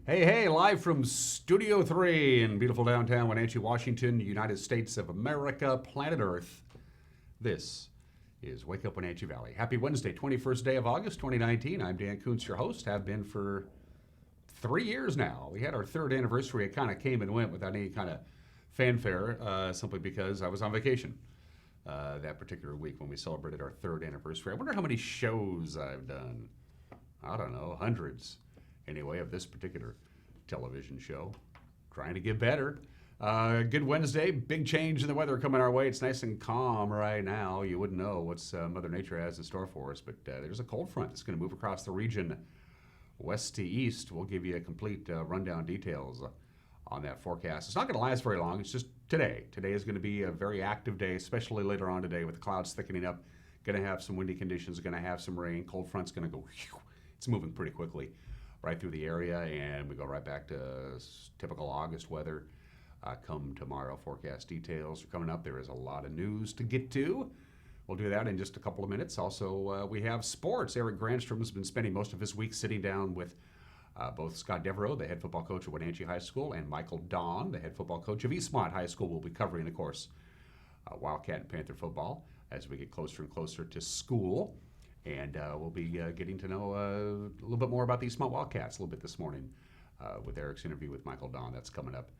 Hey, live from Studio 3 in beautiful downtown Wenatchee, Washington, United States of America, planet Earth. This is Wake Up Wenatchee Valley. Happy Wednesday, 21st day of August, 2019. I'm Dan Kuntz, your host. Have been for 3 years now. We had our third anniversary. It kind of came and went without any kind of fanfare, simply because I was on vacation that particular week when we celebrated our third anniversary. I wonder how many shows I've done. I don't know, hundreds. Anyway, of this particular television show. Trying to get better. Good Wednesday. Big change in the weather coming our way. It's nice and calm right now. You wouldn't know what Mother Nature has in store for us, but there's a cold front that's going to move across the region west to east. We'll give you a complete rundown details on that forecast. It's not going to last very long. It's just today. Today is going to be a very active day, especially later on today with the clouds thickening up. Going to have some windy conditions. Going to have some rain. Cold front's going to go. It's moving pretty quickly right through the area, and we go right back to typical August weather come tomorrow. Forecast details are coming up. There is a lot of news to get to. We'll do that in just a couple of minutes. Also, we have sports. Eric Granstrom has been spending most of his week sitting down with both Scott Devereaux, the head football coach at Wenatchee High School, and Michael Dawn, the head football coach of Eastmont High School. We'll be covering, of course, Wildcat and Panther football as we get closer and closer to school. And we'll be getting to know a little bit more about the Eastmont Wildcats a little bit this morning with Eric's interview with Michael Dawn. That's coming up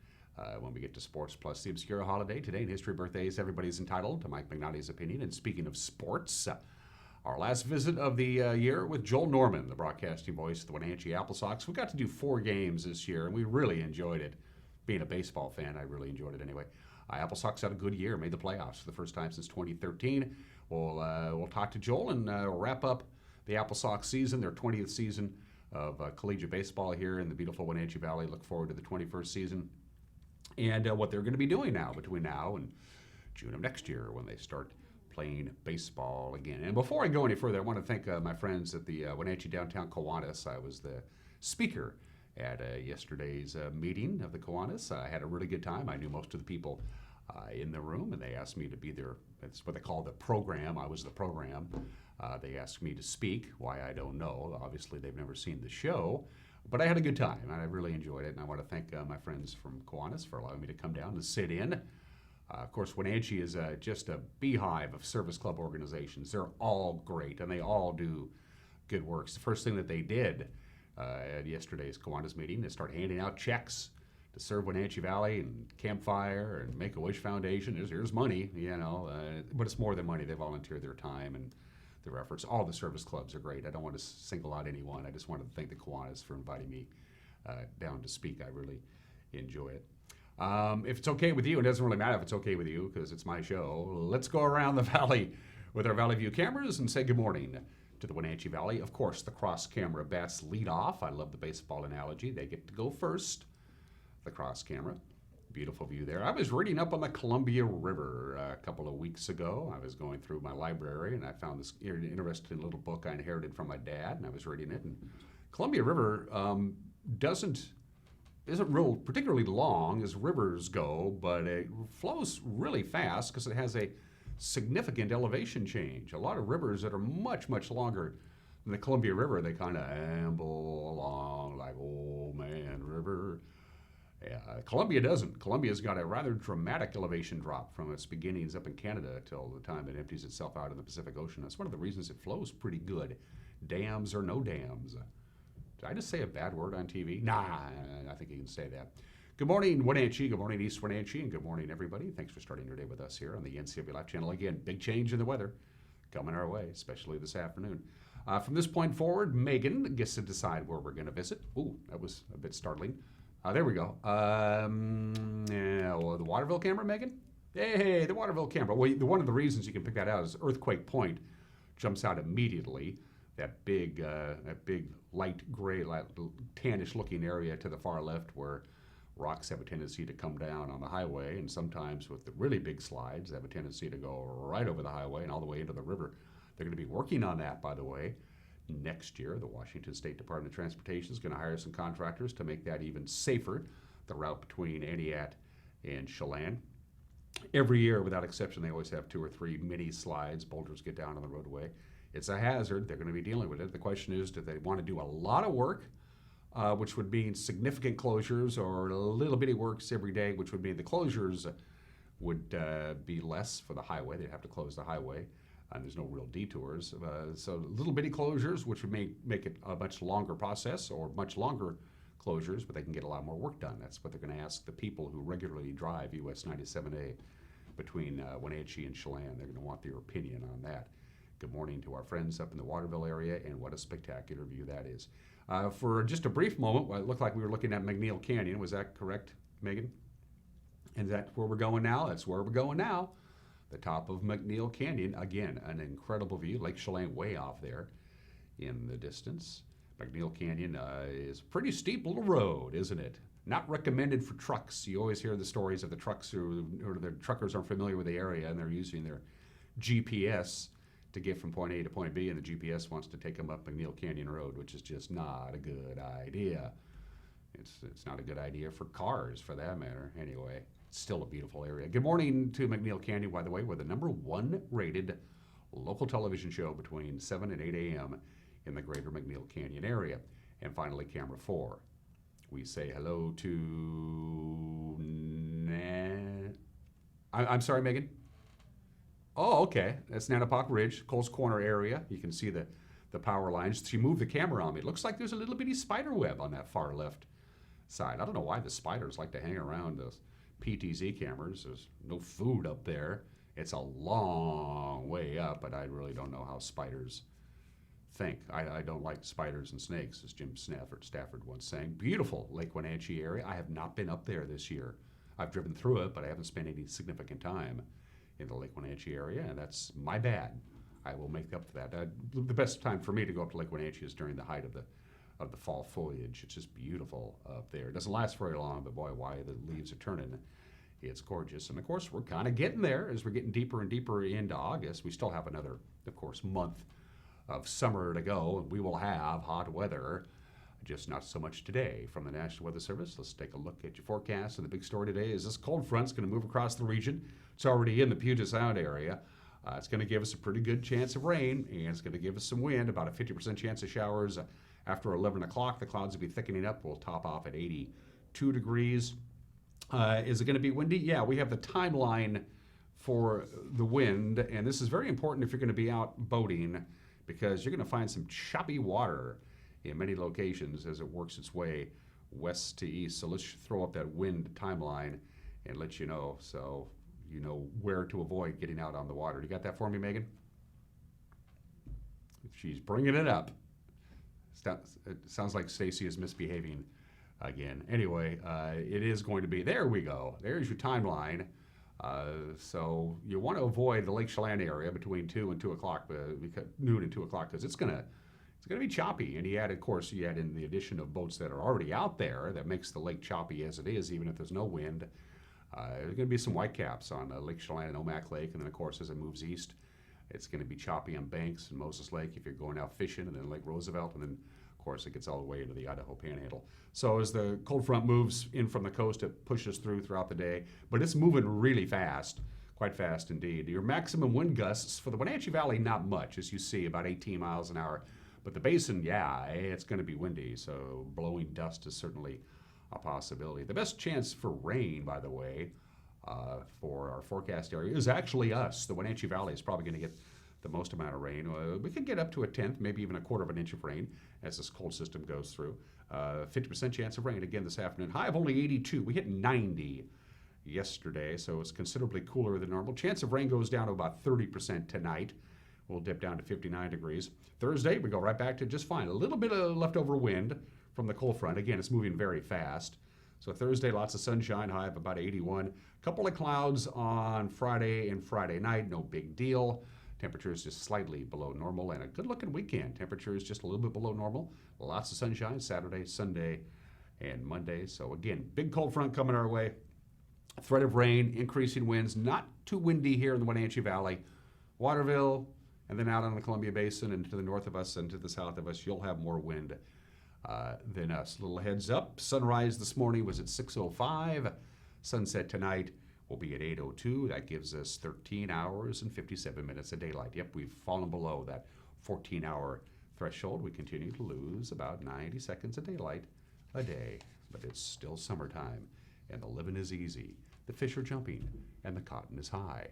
when we get to sports, plus the obscure holiday. Today in history birthdays, everybody's entitled to Mike Magnotti's opinion. And speaking of sports, our last visit of the year with Joel Norman, the broadcasting voice of the Wenatchee AppleSox. We got to do 4 games this year, and we really enjoyed it. Being a baseball fan, I really enjoyed it anyway. AppleSox had a good year, made the playoffs for the first time since 2013. We'll talk to Joel and wrap up the AppleSox season, their 20th season of collegiate baseball here in the beautiful Wenatchee Valley. Look forward to the 21st season and what they're going to be doing now between now and June of next year when they start playing baseball again. And before I go any further, I want to thank my friends at the Wenatchee Downtown Kiwanis. I was the speaker at yesterday's meeting of the Kiwanis. I had a really good time. I knew most of the people in the room, and they asked me to be there. That's what they call the program. I was the program. They asked me to speak. Why, I don't know. Obviously, they've never seen the show. But I had a good time, and I really enjoyed it. And I want to thank my friends from Kiwanis for allowing me to come down and sit in. Of course, Wenatchee is just a beehive of service club organizations. They're all great, and they all do good works. The first thing that they did at yesterday's Kiwanis meeting is start handing out checks to serve Wenatchee Valley and Campfire and Make-A-Wish Foundation. Here's money, but it's more than money. They volunteer their time and their efforts. All the service clubs are great. I don't want to single out anyone. I just wanted to thank the Kiwanis for inviting me down to speak. I really enjoy it. If it's okay with you, it doesn't really matter if it's okay with you because it's my show, let's go around the valley with our Valley View cameras and say good morning to the Wenatchee Valley. Of course, the cross-camera bats lead off. I love the baseball analogy. They get to go first. The cross camera. Beautiful view there. I was reading up on the Columbia River a couple of weeks ago. I was going through my library and I found this interesting little book I inherited from my dad, and I was reading it. And Columbia River isn't real particularly long as rivers go, but it flows really fast because it has a significant elevation change. A lot of rivers that are much, much longer than the Columbia River, they kind of amble along like, oh man, river. Columbia doesn't. Columbia's got a rather dramatic elevation drop from its beginnings up in Canada till the time it empties itself out in the Pacific Ocean. That's one of the reasons it flows pretty good. Dams or no dams. Did I just say a bad word on TV? Nah, I think you can say that. Good morning, Wenatchee. Good morning, East Wenatchee. And good morning, everybody. Thanks for starting your day with us here on the NCW Live channel. Again, big change in the weather coming our way, especially this afternoon. From this point forward, Megan gets to decide where we're going to visit. Ooh, that was a bit startling. There we go. The Waterville camera, Megan? Hey, the Waterville camera. Well, one of the reasons you can pick that out is Earthquake Point jumps out immediately. That big light gray, tannish-looking area to the far left where rocks have a tendency to come down on the highway, and sometimes with the really big slides, they have a tendency to go right over the highway and all the way into the river. They're going to be working on that, by the way. Next year, the Washington State Department of Transportation is going to hire some contractors to make that even safer, the route between Aniat and Chelan. Every year, without exception, they always have 2 or 3 mini slides. Boulders get down on the roadway. It's a hazard. They're going to be dealing with it. The question is, do they want to do a lot of work which would mean significant closures, or little bitty works every day, which would mean the closures would be less for the highway. They'd have to close the highway, and there's no real detours. So little bitty closures, which would make it a much longer process, or much longer closures, but they can get a lot more work done. That's what they're going to ask the people who regularly drive US 97A between Wenatchee and Chelan. They're going to want their opinion on that. Good morning to our friends up in the Waterville area, and what a spectacular view that is. For just a brief moment, well, it looked like we were looking at McNeil Canyon. Was that correct, Megan? And is that where we're going now? That's where we're going now. The top of McNeil Canyon. Again, an incredible view. Lake Chelan way off there in the distance. McNeil Canyon is a pretty steep little road, isn't it? Not recommended for trucks. You always hear the stories of the trucks or the truckers aren't familiar with the area, and they're using their GPS to get from point A to point B, and the GPS wants to take them up McNeil Canyon Road, which is just not a good idea. It's not a good idea for cars, for that matter. Anyway, it's still a beautiful area. Good morning to McNeil Canyon, by the way. We're the #1 rated local television show between 7 and 8 a.m. in the greater McNeil Canyon area. And finally, camera 4. We say hello to... I'm sorry, Megan? Oh, okay. That's Nanapoc Ridge, Coles Corner area. You can see the power lines. She moved the camera on me. It looks like there's a little bitty spider web on that far left side. I don't know why the spiders like to hang around those PTZ cameras. There's no food up there. It's a long way up, but I really don't know how spiders think. I don't like spiders and snakes, as Jim Stafford once sang. Beautiful Lake Wenatchee area. I have not been up there this year. I've driven through it, but I haven't spent any significant time in the Lake Wenatchee area, and that's my bad. I will make up for that. The best time for me to go up to Lake Wenatchee is during the height of the fall foliage. It's just beautiful up there. It doesn't last very long, but boy, why the leaves are turning. It's gorgeous. And of course, we're kind of getting there as we're getting deeper and deeper into August. We still have another, of course, month of summer to go. We will have hot weather, just not so much today. From the National Weather Service, let's take a look at your forecast. And the big story today is this cold front's going to move across the region. It's already in the Puget Sound area. It's going to give us a pretty good chance of rain, and it's going to give us some wind, about a 50% chance of showers. After 11 o'clock, the clouds will be thickening up. We'll top off at 82 degrees. Is it going to be windy? Yeah, we have the timeline for the wind, and this is very important if you're going to be out boating, because you're going to find some choppy water in many locations as it works its way west to east. So let's throw up that wind timeline and let you know, so you know where to avoid getting out on the water. You got that for me, Megan? She's bringing it up. It sounds like Stacy is misbehaving again. Anyway, it is going to be, there we go. There's your timeline. So you want to avoid the Lake Chelan area between 2 and 2 o'clock, noon and 2 o'clock, because it's going to be choppy. And you add in the addition of boats that are already out there that makes the lake choppy as it is, even if there's no wind. There's going to be some whitecaps on Lake Chelan and Omak Lake, and then of course as it moves east, it's going to be choppy on Banks and Moses Lake if you're going out fishing, and then Lake Roosevelt, and then of course it gets all the way into the Idaho Panhandle. So as the cold front moves in from the coast, it pushes throughout the day, but it's moving really fast, quite fast indeed. Your maximum wind gusts for the Wenatchee Valley, not much, as you see, about 18 miles an hour. But the basin, yeah, it's going to be windy, so blowing dust is certainly a possibility. The best chance for rain, by the way, for our forecast area is actually us. The Wenatchee Valley is probably going to get the most amount of rain. We could get up to a tenth, maybe even a quarter of an inch of rain as this cold system goes through. 50% chance of rain again this afternoon. High of only 82. We hit 90 yesterday, so it's considerably cooler than normal. Chance of rain goes down to about 30% tonight. We'll dip down to 59 degrees. Thursday, we go right back to just fine. A little bit of leftover wind from the cold front. Again, it's moving very fast. So Thursday, lots of sunshine, high of about 81. Couple of clouds on Friday and Friday night, no big deal. Temperatures just slightly below normal, and a good-looking weekend. Temperatures just a little bit below normal. Lots of sunshine Saturday, Sunday, and Monday. So again, big cold front coming our way. Threat of rain, increasing winds, not too windy here in the Wenatchee Valley. Waterville, and then out on the Columbia Basin and to the north of us and to the south of us, you'll have more wind than us. Little heads up, sunrise this morning was at 6:05. Sunset tonight will be at 8:02. That gives us 13 hours and 57 minutes of daylight. Yep, we've fallen below that 14-hour threshold, we continue to lose about 90 seconds of daylight a day, but it's still summertime, and the living is easy. The fish are jumping, and the cotton is high.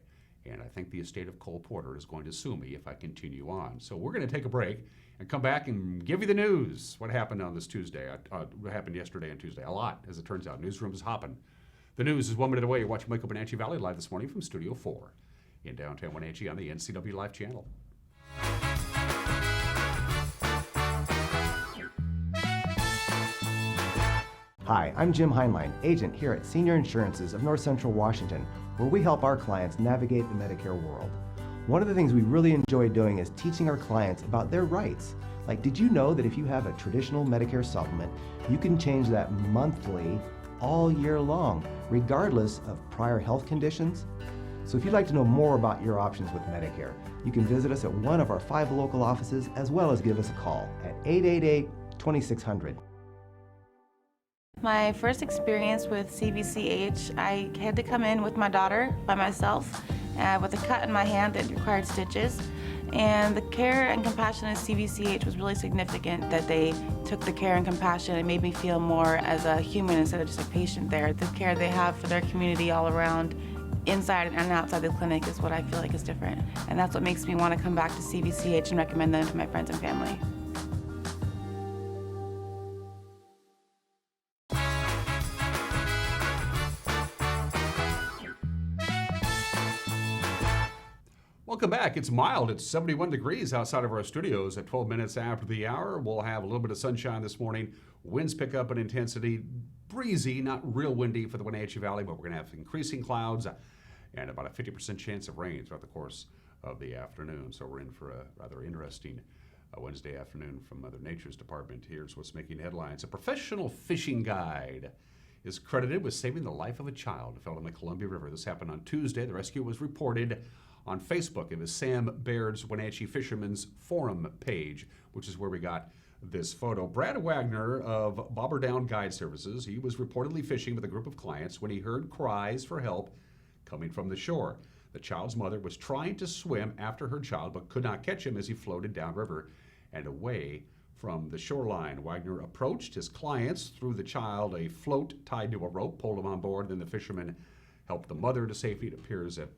And I think the estate of Cole Porter is going to sue me if I continue on. So we're going to take a break and come back and give you the news. What happened on this Tuesday? What happened yesterday and Tuesday? A lot, as it turns out. Newsroom is hopping. The news is 1 minute away. You're watching Wake Up Wenatchee Valley live this morning from Studio 4 in downtown Wenatchee on the NCW Live channel. Hi, I'm Jim Heinlein, agent here at Senior Insurances of North Central Washington, where we help our clients navigate the Medicare world. One of the things we really enjoy doing is teaching our clients about their rights. Like, did you know that if you have a traditional Medicare supplement, you can change that monthly all year long, regardless of prior health conditions? So if you'd like to know more about your options with Medicare, you can visit us at one of our 5 local offices, as well as give us a call at 888-2600. My first experience with CVCH, I had to come in with my daughter by myself with a cut in my hand that required stitches. And the care and compassion of CVCH was really significant, that they took the care and compassion and made me feel more as a human instead of just a patient there. The care they have for their community all around, inside and outside the clinic, is what I feel like is different. And that's what makes me want to come back to CVCH and recommend them to my friends and family. Welcome back. It's mild. It's 71 degrees outside of our studios at 12 minutes after the hour. We'll have a little bit of sunshine this morning. Winds pick up in intensity. Breezy, not real windy for the Wenatchee Valley, but we're going to have increasing clouds and about a 50% chance of rain throughout the course of the afternoon. So we're in for a rather interesting Wednesday afternoon from Mother Nature's department. Here's what's making headlines. A professional fishing guide is credited with saving the life of a child who fell in the Columbia River. This happened on Tuesday. The rescue was reported on Facebook. It was Sam Baird's Wenatchee Fishermen's Forum page, which is where we got this photo. Brad Wagner of Bobber Down Guide Services, he was reportedly fishing with a group of clients when he heard cries for help coming from the shore. The child's mother was trying to swim after her child, but could not catch him as he floated downriver and away from the shoreline. Wagner approached his clients, threw the child a float tied to a rope, pulled him on board, then the fisherman helped the mother to safety. It appears that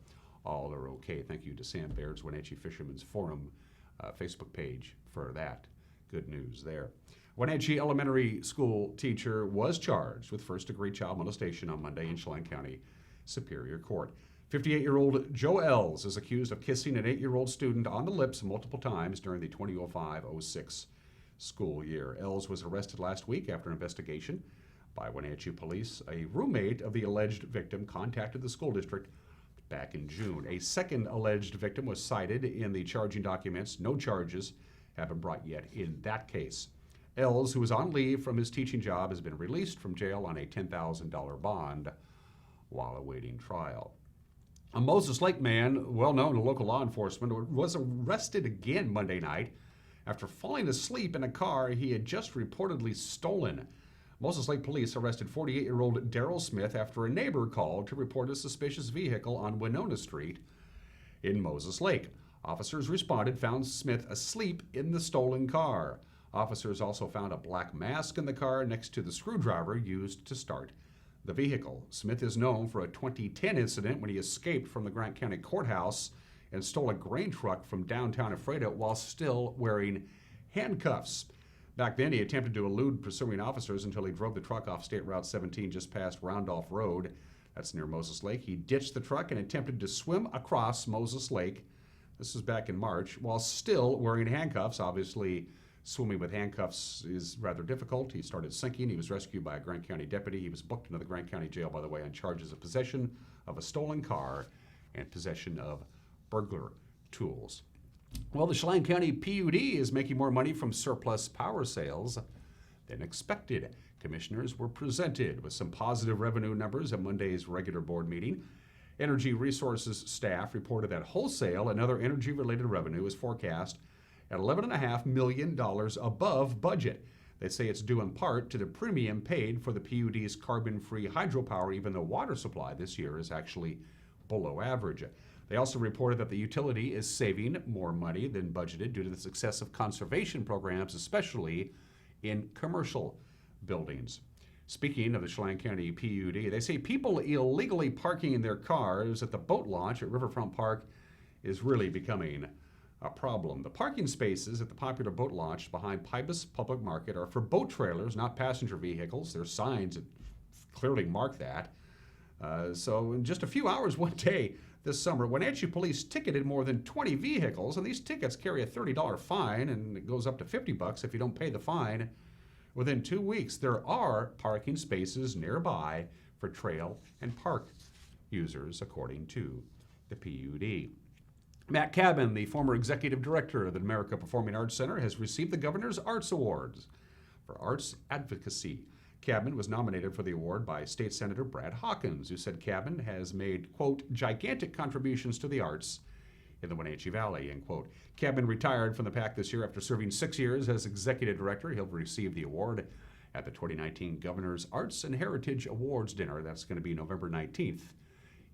all are okay. Thank you to Sam Baird's Wenatchee Fishermen's Forum Facebook page for that. Good news there. Wenatchee elementary school teacher was charged with first-degree child molestation on Monday in Chelan County Superior Court. 58-year-old Joe Ells is accused of kissing an 8-year-old student on the lips multiple times during the 2005-06 school year. Ells was arrested last week after an investigation by Wenatchee police. A roommate of the alleged victim contacted the school district back in June. A second alleged victim was cited in the charging documents. No charges have been brought yet in that case. Ells, who is on leave from his teaching job, has been released from jail on a $10,000 bond while awaiting trial. A Moses Lake man, well known to local law enforcement, was arrested again Monday night after falling asleep in a car he had just reportedly stolen. Moses Lake police arrested 48-year-old Daryl Smith after a neighbor called to report a suspicious vehicle on Winona Street in Moses Lake. Officers responded, found Smith asleep in the stolen car. Officers also found a black mask in the car next to the screwdriver used to start the vehicle. Smith is known for a 2010 incident when he escaped from the Grant County Courthouse and stole a grain truck from downtown Ephrata while still wearing handcuffs. Back then, he attempted to elude pursuing officers until he drove the truck off State Route 17 just past Randolph Road. That's near Moses Lake. He ditched the truck and attempted to swim across Moses Lake. This was back in March, while still wearing handcuffs. Obviously, swimming with handcuffs is rather difficult. He started sinking. He was rescued by a Grant County deputy. He was booked into the Grant County Jail, by the way, on charges of possession of a stolen car and possession of burglar tools. Well, the Chelan County PUD is making more money from surplus power sales than expected. Commissioners were presented with some positive revenue numbers at Monday's regular board meeting. Energy Resources staff reported that wholesale and other energy-related revenue is forecast at $11.5 million above budget. They say it's due in part to the premium paid for the PUD's carbon-free hydropower, even though water supply this year is actually below average. They also reported that the utility is saving more money than budgeted due to the success of conservation programs, especially in commercial buildings. Speaking of the Chelan County PUD, they say people illegally parking in their cars at the boat launch at Riverfront Park is really becoming a problem. The parking spaces at the popular boat launch behind Pybus Public Market are for boat trailers, not passenger vehicles. There's signs that clearly mark that. So in just a few hours one day this summer, Wenatchee police ticketed more than 20 vehicles, and these tickets carry a $30 fine, and it goes up to $50 if you don't pay the fine within 2 weeks. There are parking spaces nearby for trail and park users, according to the PUD. Matt Cabin, the former executive director of the America Performing Arts Center, has received the Governor's Arts Awards for arts advocacy. Cabin was nominated for the award by State Senator Brad Hawkins, who said Cabin has made, quote, gigantic contributions to the arts in the Wenatchee Valley, end quote. Cabin retired from the PAC this year after serving 6 years as executive director. He'll receive the award at the 2019 Governor's Arts and Heritage Awards dinner. That's going to be November 19th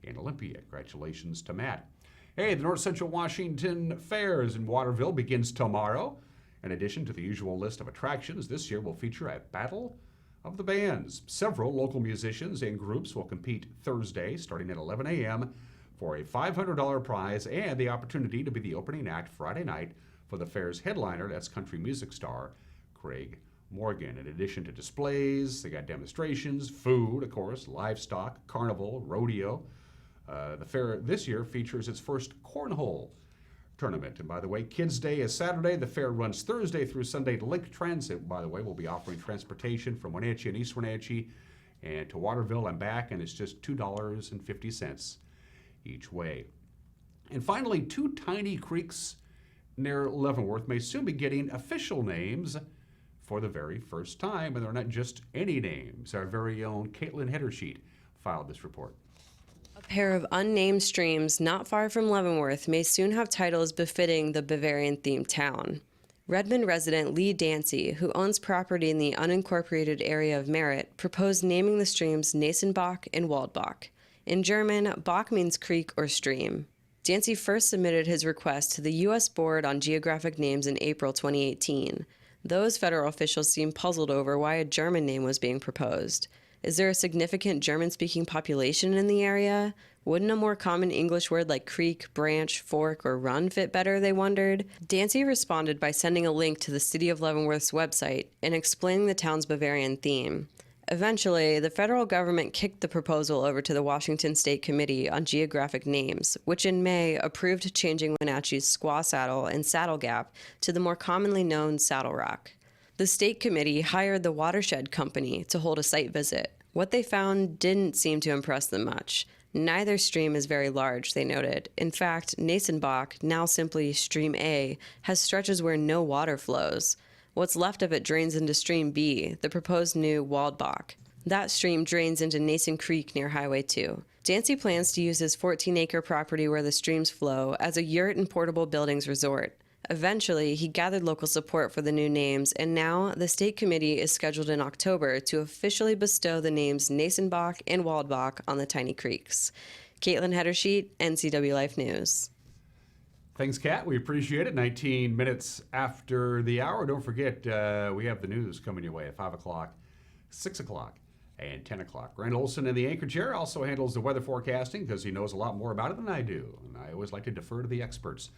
in Olympia. Congratulations to Matt. Hey, the North Central Washington Fairs in Waterville begins tomorrow. In addition to the usual list of attractions, this year will feature a battle of the bands. Several local musicians and groups will compete Thursday, starting at 11 a.m., for a $500 prize and the opportunity to be the opening act Friday night for the fair's headliner, that's country music star Craig Morgan. In addition to displays, they got demonstrations, food, of course, livestock, carnival, rodeo. The fair this year features its first cornhole tournament. And by the way, Kids Day is Saturday. The fair runs Thursday through Sunday. Link Transit, by the way, will be offering transportation from Wenatchee and East Wenatchee and to Waterville and back, and it's just $2.50 each way. And finally, two tiny creeks near Leavenworth may soon be getting official names for the very first time, and they're not just any names. Our very own Caitlin Hedersheet filed this report. A pair of unnamed streams not far from Leavenworth may soon have titles befitting the Bavarian-themed town. Redmond resident Lee Dancy, who owns property in the unincorporated area of Merritt, proposed naming the streams Nasenbach and Waldbach. In German, Bach means creek or stream. Dancy first submitted his request to the U.S. Board on Geographic Names in April 2018. Those federal officials seemed puzzled over why a German name was being proposed. Is there a significant German-speaking population in the area? Wouldn't a more common English word like creek, branch, fork, or run fit better, they wondered? Dancy responded by sending a link to the City of Leavenworth's website and explaining the town's Bavarian theme. Eventually, the federal government kicked the proposal over to the Washington State Committee on Geographic Names, which in May approved changing Wenatchee's Squaw Saddle and Saddle Gap to the more commonly known Saddle Rock. The state committee hired the Watershed Company to hold a site visit. What they found didn't seem to impress them much. Neither stream is very large, they noted. In fact, Nasenbach, now simply Stream A, has stretches where no water flows. What's left of it drains into Stream B, the proposed new Waldbach. That stream drains into Nason Creek near Highway 2. Dancy plans to use his 14-acre property where the streams flow as a yurt and portable buildings resort. Eventually, he gathered local support for the new names, and now the state committee is scheduled in October to officially bestow the names Nasenbach and Waldbach on the tiny creeks. Caitlin Hedersheet, NCW Life News. Thanks, Kat. We appreciate it. 19 minutes after the hour. Don't forget, we have the news coming your way at 5 o'clock, 6 o'clock, and 10 o'clock. Grant Olson in the anchor chair also handles the weather forecasting because he knows a lot more about it than I do. And I always like to defer to the experts.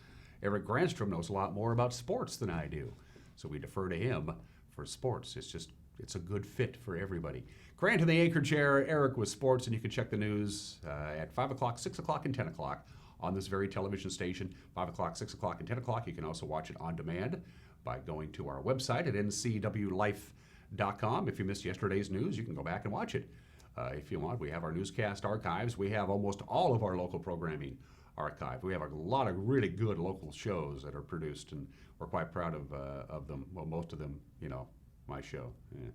Eric Granstrom knows a lot more about sports than I do, so we defer to him for sports. It's a good fit for everybody. Grant in the anchor chair, Eric with sports, and you can check the news at 5 o'clock, 6 o'clock, and 10 o'clock on this very television station. 5 o'clock, 6 o'clock, and 10 o'clock. You can also watch it on demand by going to our website at ncwlife.com. If you missed yesterday's news, you can go back and watch it. If you want, we have our newscast archives. We have almost all of our local programming archive. We have a lot of really good local shows that are produced, and we're quite proud of them. Well, most of them, my show. Yeah.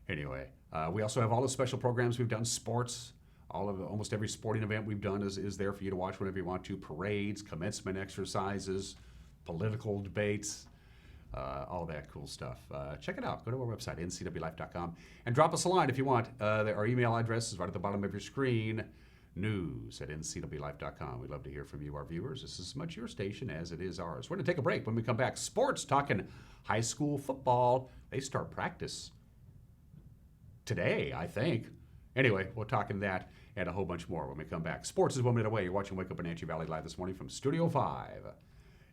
Anyway, we also have all the special programs we've done. Sports, almost every sporting event we've done is there for you to watch whenever you want to. Parades, commencement exercises, political debates, all that cool stuff. Check it out. Go to our website, ncwlife.com, and drop us a line if you want. Our email address is right at the bottom of your screen. news at ncwlife.com. We'd love to hear from you, our viewers. This is as much your station as it is ours. We're going to take a break. When we come back, sports, talking high school football. They start practice today, I think. Anyway, we'll talk in that and a whole bunch more when we come back. Sports is 1 minute away. You're watching Wake Up Wenatchee Valley live this morning from Studio 5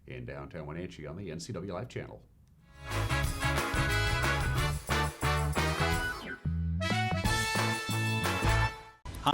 in downtown Wenatchee on the NCW Life channel.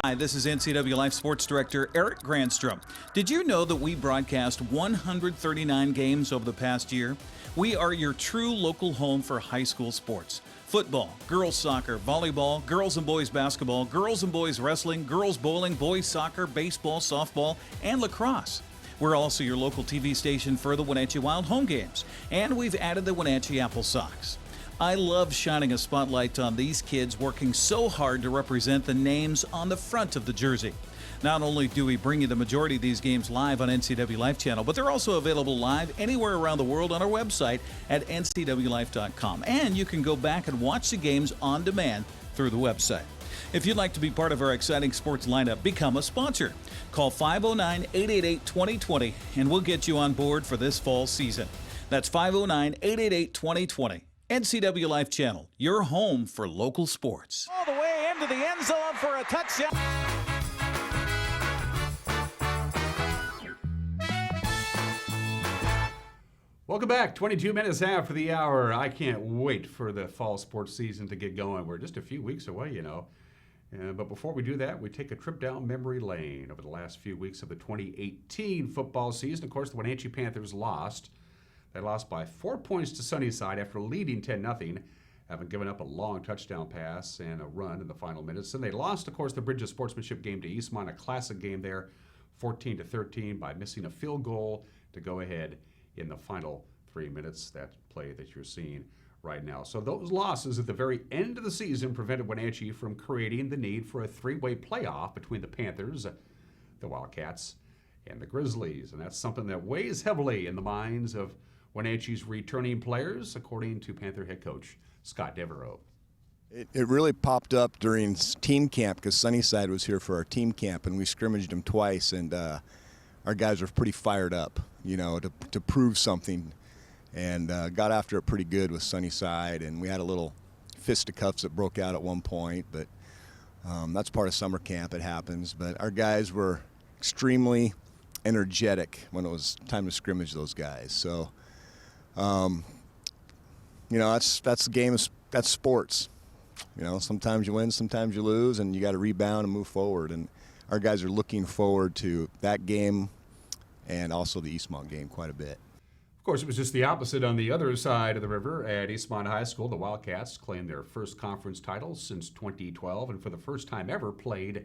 Hi, this is NCW Life Sports Director Eric Grandstrom. Did you know that we broadcast 139 games over the past year? We are your true local home for high school sports. Football, girls soccer, volleyball, girls and boys basketball, girls and boys wrestling, girls bowling, boys soccer, baseball, softball, and lacrosse. We're also your local TV station for the Wenatchee Wild home games, and we've added the Wenatchee AppleSox. I love shining a spotlight on these kids working so hard to represent the names on the front of the jersey. Not only do we bring you the majority of these games live on NCW Life channel, but they're also available live anywhere around the world on our website at ncwlife.com. And you can go back and watch the games on demand through the website. If you'd like to be part of our exciting sports lineup, become a sponsor. Call 509-888-2020 and we'll get you on board for this fall season. That's 509-888-2020. NCW Life Channel, your home for local sports. All the way into the end zone for a touchdown. Welcome back. 22 minutes after the hour. I can't wait for the fall sports season to get going. We're just a few weeks away, you know. But before we do that, we take a trip down memory lane over the last few weeks of the 2018 football season. Of course, the Wenatchee Panthers lost. They lost by 4 points to Sunnyside after leading 10-0, having given up a long touchdown pass and a run in the final minutes. And they lost, of course, the Bridge of Sportsmanship game to Eastmont, a classic game there, 14-13, by missing a field goal to go ahead in the final 3 minutes, that play that you're seeing right now. So those losses at the very end of the season prevented Wenatchee from creating the need for a three-way playoff between the Panthers, the Wildcats, and the Grizzlies. And that's something that weighs heavily in the minds of Wenatchee's returning players, according to Panther head coach Scott Devereaux. It really popped up during team camp because Sunnyside was here for our team camp, and we scrimmaged them twice, and our guys were pretty fired up, you know, to prove something, and got after it pretty good with Sunnyside, and we had a little fisticuffs that broke out at one point, but that's part of summer camp. It happens, but our guys were extremely energetic when it was time to scrimmage those guys. So, you know, that's the game. That's sports. You know, sometimes you win, sometimes you lose, and you got to rebound and move forward. And our guys are looking forward to that game and also the Eastmont game quite a bit. Of course, it was just the opposite on the other side of the river at Eastmont High School. The Wildcats claimed their first conference title since 2012 and for the first time ever played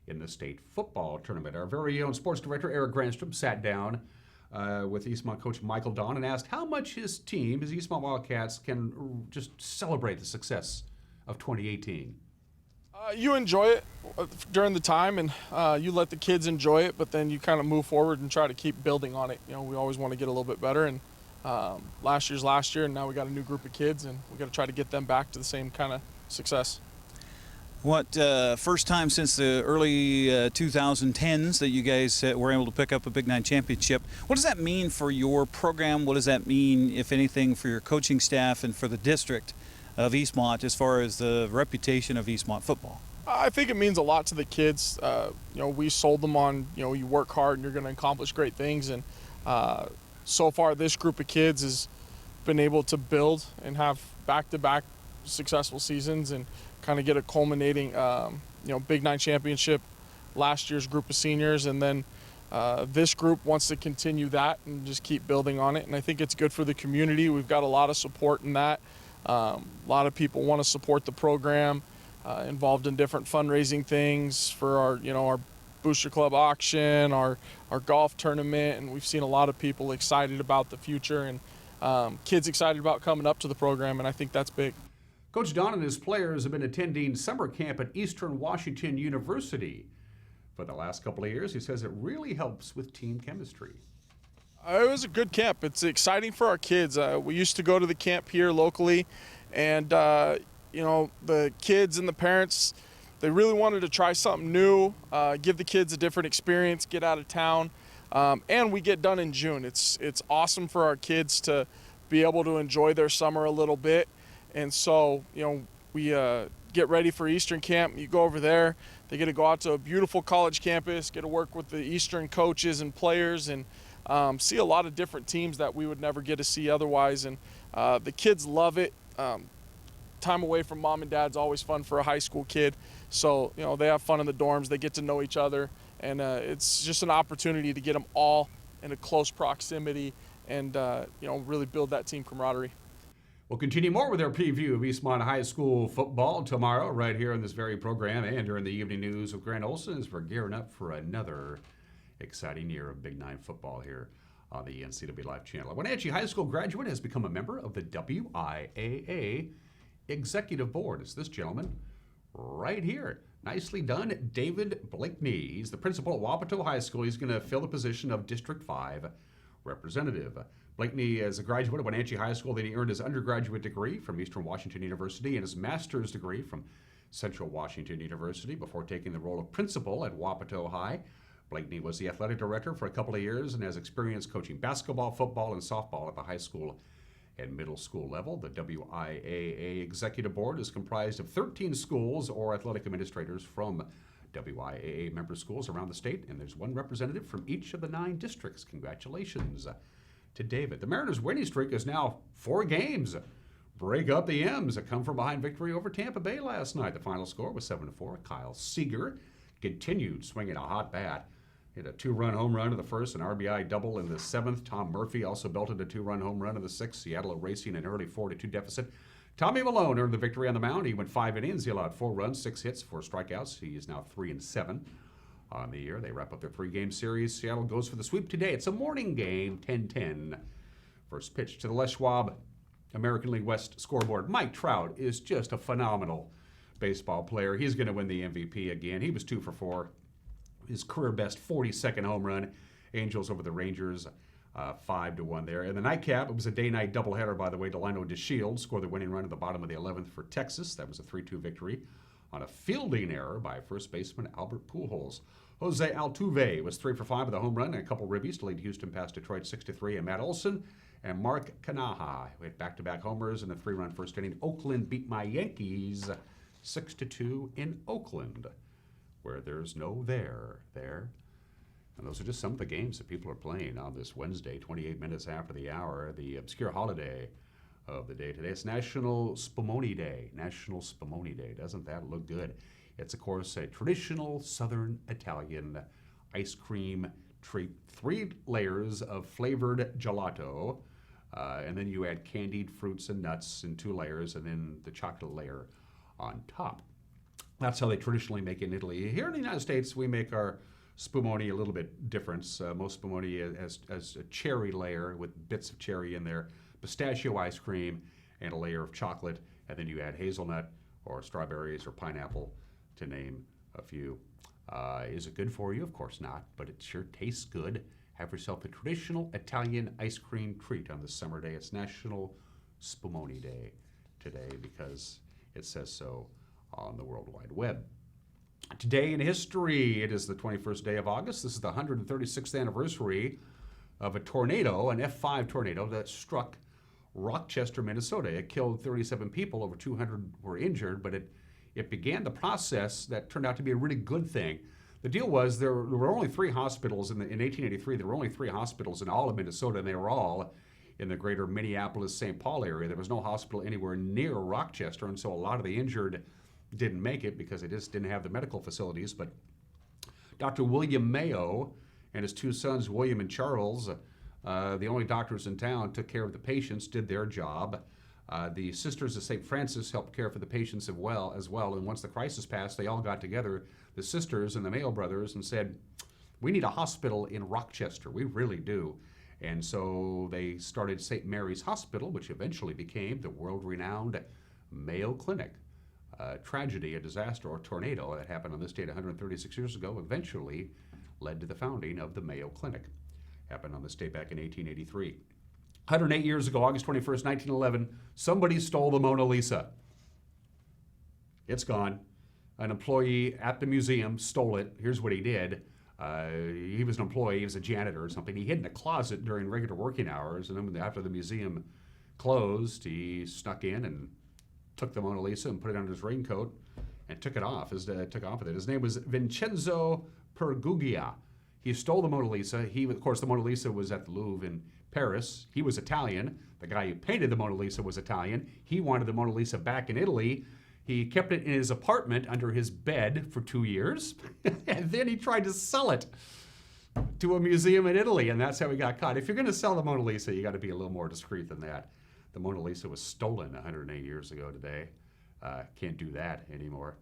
in the state football tournament. Our very own sports director, Eric Grandstrom, sat down with Eastmont coach Michael Don and asked how much his team, his Eastmont Wildcats, can just celebrate the success of 2018. You enjoy it during the time, and you let the kids enjoy it, but then you kind of move forward and try to keep building on it. You know, we always want to get a little bit better, and last year's last year, and now we got a new group of kids, and we got to try to get them back to the same kind of success. What, first time since the early 2010s that you guys were able to pick up a Big Nine championship. What does that mean for your program? What does that mean, if anything, for your coaching staff and for the district of Eastmont as far as the reputation of Eastmont football? I think it means a lot to the kids. You know, we sold them on, you know, you work hard and you're going to accomplish great things. And so far, this group of kids has been able to build and have back-to-back successful seasons and kind of get a culminating, you know, Big Nine championship, last year's group of seniors. And then this group wants to continue that and just keep building on it. And I think it's good for the community. We've got a lot of support in that. A lot of people want to support the program, involved in different fundraising things for our, you know, our Booster Club auction, our golf tournament, and we've seen a lot of people excited about the future and kids excited about coming up to the program, and I think that's big. Coach Don and his players have been attending summer camp at Eastern Washington University for the last couple of years. He says it really helps with team chemistry. It was a good camp. It's exciting for our kids. We used to go to the camp here locally, and you know, the kids and the parents, they really wanted to try something new, give the kids a different experience, get out of town, and we get done in June. It's awesome for our kids to be able to enjoy their summer a little bit, and so we get ready for Eastern Camp. You go over there, they get to go out to a beautiful college campus, get to work with the Eastern coaches and players, and see a lot of different teams that we would never get to see otherwise. And the kids love it. Time away from mom and dad's always fun for a high school kid. So, they have fun in the dorms, they get to know each other, and it's just an opportunity to get them all in a close proximity and, really build that team camaraderie. We'll continue more with our preview of Eastmont High School football tomorrow right here on this very program and during the evening news with Grant Olson as we're gearing up for another exciting year of Big Nine football here on the NCW Live channel. A Wenatchee High School graduate has become a member of the WIAA Executive Board. It's this gentleman right here. Nicely done, David Blakeney. He's the principal at Wapato High School. He's going to fill the position of District 5 representative. Blakeney is a graduate of Wenatchee High School. Then he earned his undergraduate degree from Eastern Washington University and his master's degree from Central Washington University before taking the role of principal at Wapato High. Blakeney was the athletic director for a couple of years and has experience coaching basketball, football, and softball at the high school and middle school level. The WIAA Executive Board is comprised of 13 schools or athletic administrators from WIAA member schools around the state, and there's one representative from each of the 9 districts. Congratulations to David. The Mariners' winning streak is now 4 games. Break up the M's. A come-from-behind victory over Tampa Bay last night. The final score was 7-4. Kyle Seager continued swinging a hot bat. Hit a 2-run home run in the first, an RBI double in the 7th. Tom Murphy also belted a 2-run home run in the 6th. Seattle erasing an early 4-2 deficit. Tommy Malone earned the victory on the mound. He went 5 innings. He allowed 4 runs, 6 hits, 4 strikeouts. He is now 3-7 on the year. They wrap up their 3-game series. Seattle goes for the sweep today. It's a morning game, 10-10. First pitch to the Les Schwab American League West scoreboard. Mike Trout is just a phenomenal baseball player. He's going to win the MVP again. He was 2 for 4. His career best 42nd home run. Angels over the Rangers, 5-1 there. In the nightcap, it was a day-night doubleheader, by the way. Delano DeShields scored the winning run at the bottom of the 11th for Texas. That was a 3-2 victory on a fielding error by first baseman Albert Pujols. Jose Altuve was 3 for 5 with a home run and a couple ribbies to lead Houston past Detroit 6-3. And Matt Olson and Mark Kanaha hit back-to-back homers in the 3-run first inning. Oakland beat my Yankees 6-2 in Oakland, where there's no there. And those are just some of the games that people are playing on this Wednesday, 28 minutes after the hour, the obscure holiday of the day today. It's National Spumoni Day. National Spumoni Day. Doesn't that look good? It's, of course, a traditional Southern Italian ice cream treat. 3 layers of flavored gelato, and then you add candied fruits and nuts in 2 layers, and then the chocolate layer on top. That's how they traditionally make it in Italy. Here in the United States, we make our spumoni a little bit different. Most spumoni has a cherry layer with bits of cherry in there, pistachio ice cream, and a layer of chocolate, and then you add hazelnut or strawberries or pineapple, to name a few. Is it good for you? Of course not, but it sure tastes good. Have yourself a traditional Italian ice cream treat on this summer day. It's National Spumoni Day today because it says so on the World Wide Web. Today in history, it is the 21st day of August. This is the 136th anniversary of a tornado, an F5 tornado that struck Rochester, Minnesota. It killed 37 people, over 200 were injured, but it began the process that turned out to be a really good thing. The deal was there were only 3 hospitals in 1883. There were only 3 hospitals in all of Minnesota, and they were all in the greater Minneapolis-St. Paul area. There was no hospital anywhere near Rochester, and so a lot of the injured didn't make it because they just didn't have the medical facilities. But Dr. William Mayo and his 2 sons, William and Charles, the only doctors in town, took care of the patients, did their job. The Sisters of St. Francis helped care for the patients as well. And once the crisis passed, they all got together, the sisters and the Mayo brothers, and said, we need a hospital in Rochester. We really do. And so they started St. Mary's Hospital, which eventually became the world-renowned Mayo Clinic. Tragedy, a disaster, or tornado that happened on this date 136 years ago eventually led to the founding of the Mayo Clinic. Happened on this date back in 1883. 108 years ago, August 21st, 1911, somebody stole the Mona Lisa. It's gone. an employee at the museum stole it. Here's what he did. He was an employee, he was a janitor or something. He hid in a closet during regular working hours, and then after the museum closed, he snuck in and took the Mona Lisa and put it under his raincoat and took off with it. His name was Vincenzo Pergugia. He stole the Mona Lisa. Of course, the Mona Lisa was at the Louvre in Paris. He was Italian. The guy who painted the Mona Lisa was Italian. He wanted the Mona Lisa back in Italy. He kept it in his apartment under his bed for 2 years, and then he tried to sell it to a museum in Italy, and that's how he got caught. If you're going to sell the Mona Lisa, you got to be a little more discreet than that. The Mona Lisa was stolen 108 years ago today. Can't do that anymore.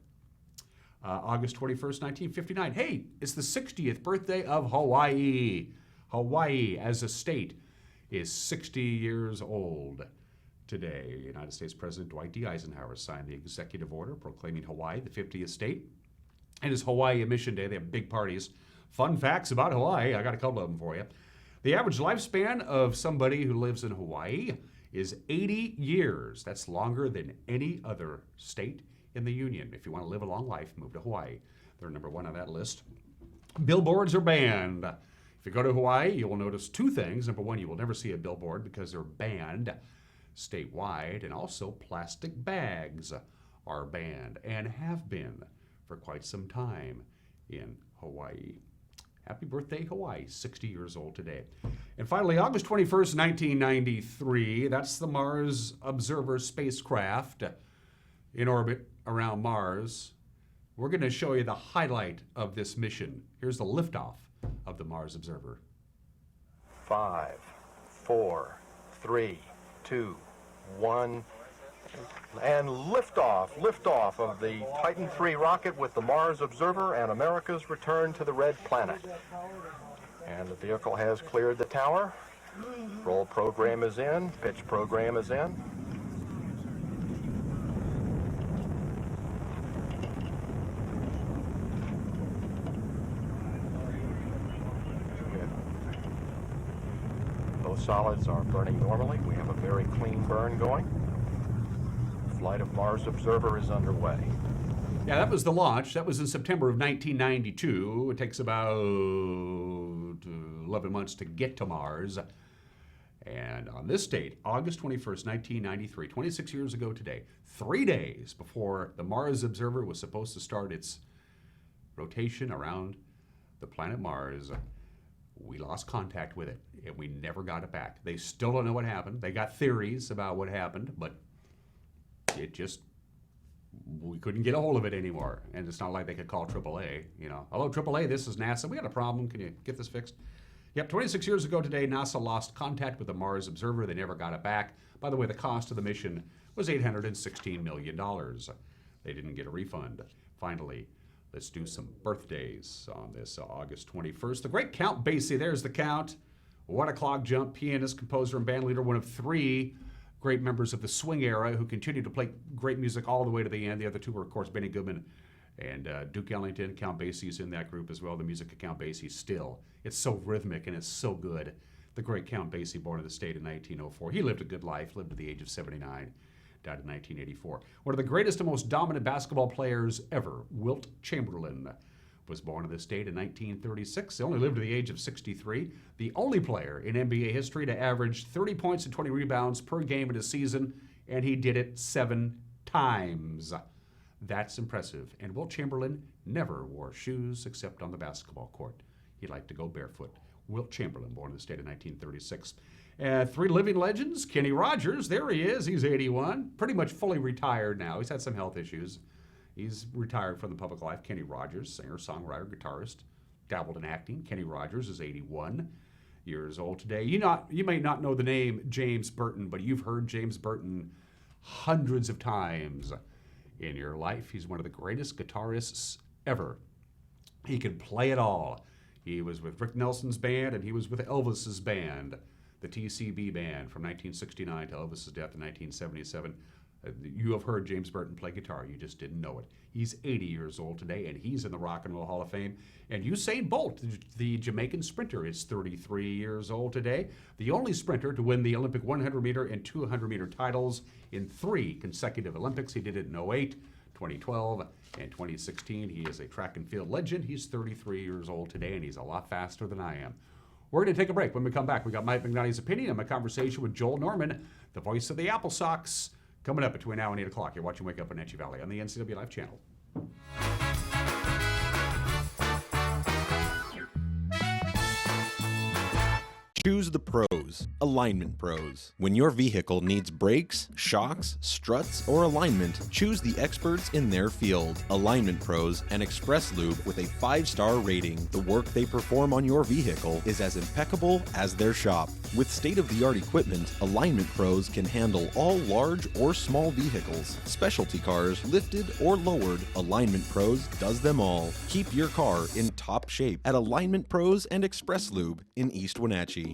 August 21st, 1959. Hey, it's the 60th birthday of Hawaii. Hawaii, as a state, is 60 years old today. United States President Dwight D. Eisenhower signed the executive order proclaiming Hawaii the 50th state. And it's Hawaii Mission Day. They have big parties. Fun facts about Hawaii. I got a couple of them for you. The average lifespan of somebody who lives in Hawaii is 80 years. That's longer than any other state in the Union. If you want to live a long life, move to Hawaii. They're number one on that list. Billboards are banned. If you go to Hawaii, you will notice two things. Number one, you will never see a billboard because they're banned statewide, and also plastic bags are banned and have been for quite some time in Hawaii. Happy birthday, Hawaii, 60 years old today. And finally, August 21st, 1993, that's the Mars Observer spacecraft in orbit around Mars. We're going to show you the highlight of this mission. Here's the liftoff of the Mars Observer. 5, 4, 3, 2, 1, and liftoff of the Titan III rocket with the Mars Observer and America's return to the red planet. And the vehicle has cleared the tower. Roll program is in, pitch program is in. Those solids are burning normally. We have a very clean burn going. Flight of Mars Observer is underway. Yeah, that was the launch. That was in September of 1992. It takes about 11 months to get to Mars. And on this date, August 21st, 1993, 26 years ago today, 3 days before the Mars Observer was supposed to start its rotation around the planet Mars, we lost contact with it, and we never got it back. They still don't know what happened. They got theories about what happened, but we couldn't get a hold of it anymore. And it's not like they could call AAA, Hello, AAA, this is NASA. We got a problem. Can you get this fixed? Yep, 26 years ago today, NASA lost contact with the Mars Observer. They never got it back. By the way, the cost of the mission was $816 million. They didn't get a refund. Finally, let's do some birthdays on this August 21st. The great Count Basie, there's the Count. What a clock jump, pianist, composer, and bandleader, one of three great members of the swing era who continued to play great music all the way to the end. The other two were, of course, Benny Goodman and Duke Ellington. Count Basie's in that group as well. The music of Count Basie still. It's so rhythmic and it's so good. The great Count Basie, born in the state in 1904. He lived a good life, lived to the age of 79, died in 1984. One of the greatest and most dominant basketball players ever, Wilt Chamberlain, was born in this state in 1936. He only lived to the age of 63. The only player in NBA history to average 30 points and 20 rebounds per game in a season, and he did it 7 times. That's impressive. And Wilt Chamberlain never wore shoes except on the basketball court. He liked to go barefoot. Wilt Chamberlain, born in the state in 1936. 3 living legends. Kenny Rogers, there he is. He's 81. Pretty much fully retired now. He's had some health issues. He's retired from the public life. Kenny Rogers, singer, songwriter, guitarist, dabbled in acting. Kenny Rogers is 81 years old today. You may not know the name James Burton, but you've heard James Burton hundreds of times in your life. He's one of the greatest guitarists ever. He can play it all. He was with Rick Nelson's band, and he was with Elvis's band, the TCB band, from 1969 to Elvis's death in 1977. You have heard James Burton play guitar. You just didn't know it. He's 80 years old today, and he's in the Rock and Roll Hall of Fame. And Usain Bolt, the Jamaican sprinter, is 33 years old today. The only sprinter to win the Olympic 100-meter and 200-meter titles in 3 consecutive Olympics. He did it in 08, 2012 and 2016. He is a track and field legend. He's 33 years old today, and he's a lot faster than I am. We're going to take a break. When we come back, we got Mike McNally's opinion and my conversation with Joel Norman, the voice of the AppleSox, coming up between now and 8 o'clock. You're watching Wake Up Wenatchee Valley on the NCW Live channel. Choose the pros, alignment pros. When your vehicle needs brakes, shocks, struts, or alignment, choose the experts in their field. Alignment Pros and Express Lube with a 5-star rating. The work they perform on your vehicle is as impeccable as their shop. With state-of-the-art equipment, Alignment Pros can handle all large or small vehicles, specialty cars, lifted or lowered. Alignment Pros does them all. Keep your car in top shape at Alignment Pros and Express Lube in East Wenatchee.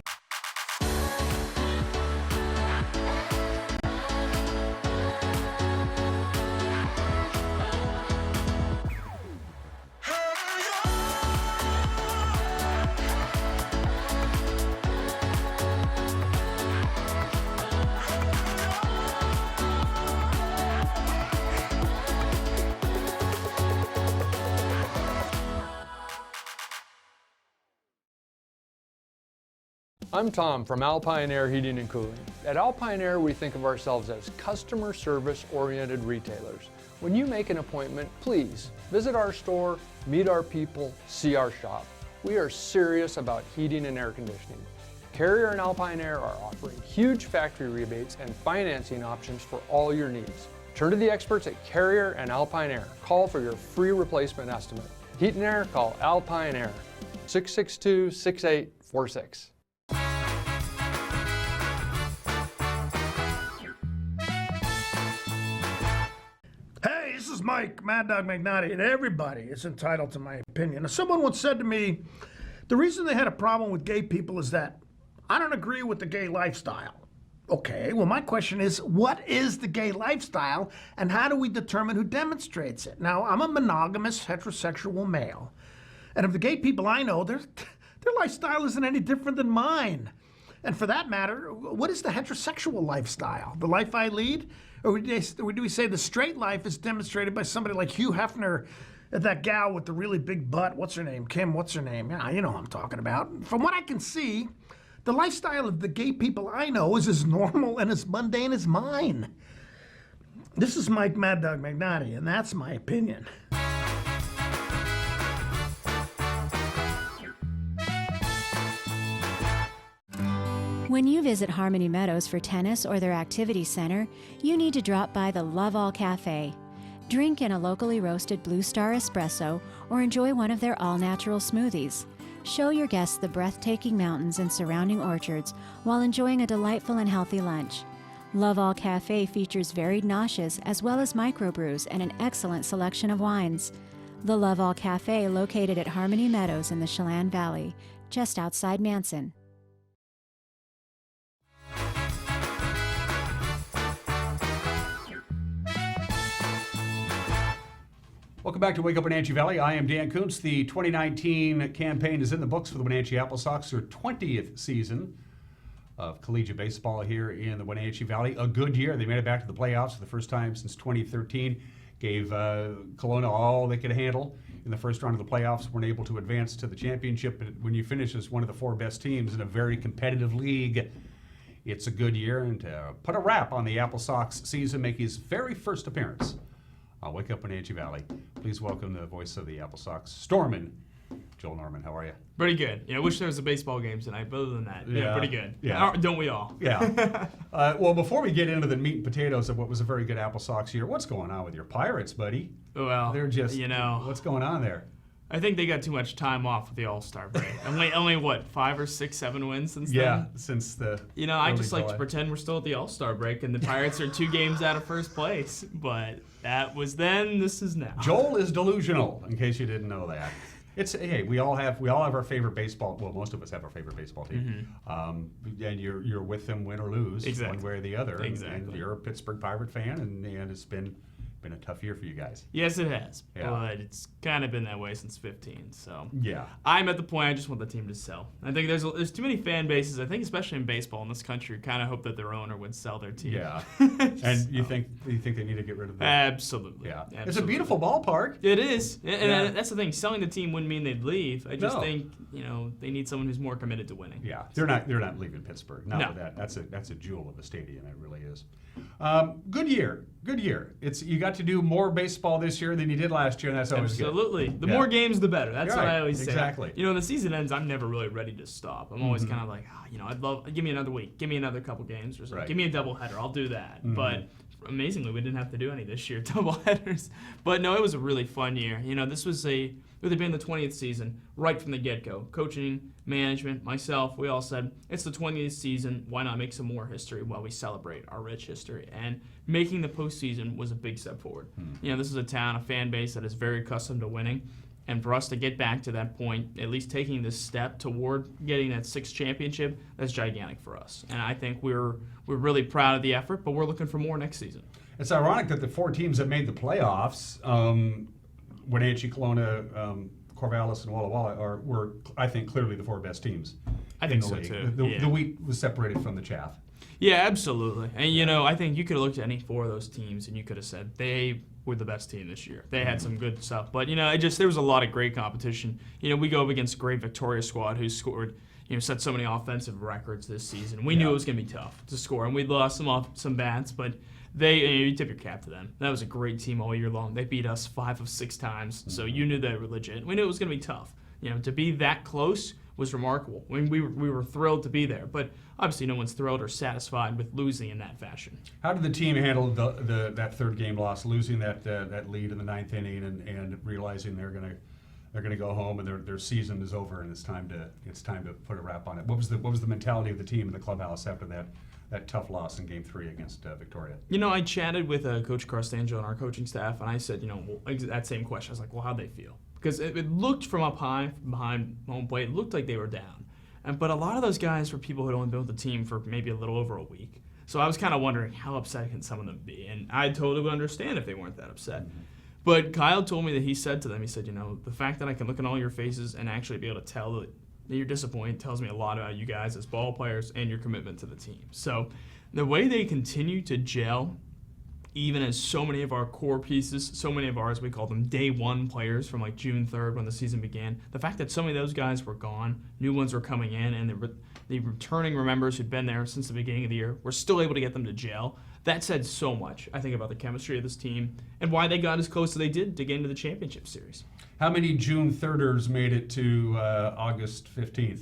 I'm Tom from Alpine Air Heating and Cooling. At Alpine Air, we think of ourselves as customer service oriented retailers. When you make an appointment, please visit our store, meet our people, see our shop. We are serious about heating and air conditioning. Carrier and Alpine Air are offering huge factory rebates and financing options for all your needs. Turn to the experts at Carrier and Alpine Air. Call for your free replacement estimate. Heat and air, call Alpine Air, 662-6846. Hey, this is Mike, Mad Dog McNally, and everybody is entitled to my opinion. Now, someone once said to me, the reason they had a problem with gay people is that I don't agree with the gay lifestyle. Okay, well, my question is, what is the gay lifestyle, and how do we determine who demonstrates it? Now, I'm a monogamous, heterosexual male, and of the gay people I know, their lifestyle isn't any different than mine. And for that matter, what is the heterosexual lifestyle? The life I lead? Or do we say the straight life is demonstrated by somebody like Hugh Hefner, that gal with the really big butt? What's her name? Kim, what's her name? Yeah, you know what I'm talking about. From what I can see, the lifestyle of the gay people I know is as normal and as mundane as mine. This is Mike Mad Dog McNally, and that's my opinion. When you visit Harmony Meadows for tennis or their activity center, you need to drop by the Love All Cafe. Drink in a locally roasted Blue Star espresso or enjoy one of their all-natural smoothies. Show your guests the breathtaking mountains and surrounding orchards while enjoying a delightful and healthy lunch. Love All Cafe features varied noshes as well as microbrews and an excellent selection of wines. The Love All Cafe, located at Harmony Meadows in the Chelan Valley, just outside Manson. Welcome back to Wake Up Wenatchee Valley. I am Dan Kuntz. The 2019 campaign is in the books for the Wenatchee AppleSox, their 20th season of collegiate baseball here in the Wenatchee Valley. A good year. They made it back to the playoffs for the first time since 2013. Gave Kelowna all they could handle in the first round of the playoffs. Weren't able to advance to the championship, but when you finish as one of the 4 best teams in a very competitive league, it's a good year. And to put a wrap on the AppleSox season, make his very first appearance on Wake Up Wenatchee Valley, please welcome the voice of the AppleSox, Stormin', Joel Norman. How are you? Pretty good. Yeah, I wish there was a baseball game tonight, but other than that, yeah, pretty good. Yeah. Don't we all? Yeah. Well, before we get into the meat and potatoes of what was a very good AppleSox year, what's going on with your Pirates, buddy? Well, they're just, what's going on there? I think they got too much time off with the All-Star break. only what, 5 or 6, 7 wins since then? Yeah, since the I just like to pretend we're still at the All-Star break and the Pirates are 2 games out of first place. But that was then, this is now. Joel is delusional, in case you didn't know that. It's hey, we all have our favorite baseball. Well, most of us have our favorite baseball team, and you're with them win or lose, one way or the other. Exactly. And you're a Pittsburgh Pirate fan, and it's been been a tough year for you guys. Yes, it has. Yeah. But it's kind of been that way since 15. So Yeah. I'm at the point I just want the team to sell. I think there's too many fan bases. I think especially in baseball in this country, kind of hope that their owner would sell their team. Yeah. And you think they need to get rid of that? Absolutely. Yeah. Absolutely. It's a beautiful ballpark. It is, and Yeah. that's the thing. Selling the team wouldn't mean they'd leave. I just No. think they need someone who's more committed to winning. Yeah, they're not leaving Pittsburgh. Not No. with that. That's a jewel of a stadium. It really is. Good year. You got to do more baseball this year than you did last year, and that's always Absolutely. good. The Yeah. more games, the better. That's what Right. I always say. Exactly. When the season ends, I'm never really ready to stop. I'm always Mhm. kind of like, give me another week, give me another couple games, or something. Right. Give me a doubleheader. I'll do that. Mhm. But amazingly, we didn't have to do any this year, doubleheaders. But no, it was a really fun year. This was with it being the 20th season, right from the get-go. Coaching, management, myself, we all said, it's the 20th season, why not make some more history while we celebrate our rich history? And making the postseason was a big step forward. This is a town, a fan base that is very accustomed to winning. And for us to get back to that point, at least taking this step toward getting that 6th championship, that's gigantic for us. And I think we're really proud of the effort, but we're looking for more next season. It's ironic that the 4 teams that made the playoffs, Wenatchee, Kelowna, Corvallis, and Walla Walla were, I think, clearly the 4 best teams. I in think the so, league. too. The wheat was separated from the chaff. Yeah, absolutely. And, I think you could have looked at any 4 of those teams and you could have said they were the best team this year. They had some good stuff. But, there was a lot of great competition. We go up against a great Victoria squad who scored, set so many offensive records this season. We knew it was going to be tough to score. And we lost some bats, but you tip your cap to them. That was a great team all year long. They beat us 5 of 6 times, so you knew they were legit. We knew it was going to be tough. To be that close was remarkable. We were thrilled to be there, but obviously no one's thrilled or satisfied with losing in that fashion. How did the team handle that 3rd game loss, losing that lead in the 9th inning, and realizing they're going to go home and their season is over and it's time to put a wrap on it? What was the mentality of the team in the clubhouse after that tough loss in Game 3 against Victoria? I chatted with Coach Carstangelo and our coaching staff, and I said, that same question. I was like, well, how'd they feel? Because it looked from up high, from behind home plate, it looked like they were down. But a lot of those guys were people who had only been with the team for maybe a little over a week. So I was kind of wondering how upset can some of them be? And I totally would understand if they weren't that upset. Mm-hmm. But Kyle told me that he said to them, the fact that I can look in all your faces and actually be able to tell that you're disappointed tells me a lot about you guys as ball players and your commitment to the team. So the way they continue to gel, even as so many of our core pieces, so many of ours, we call them day 1 players from like June 3rd when the season began, the fact that so many of those guys were gone, new ones were coming in, and the returning members who'd been there since the beginning of the year, we're still able to get them to gel. That said so much, I think, about the chemistry of this team and why they got as close as they did to get into the championship series. How many June 3rders made it to August 15th?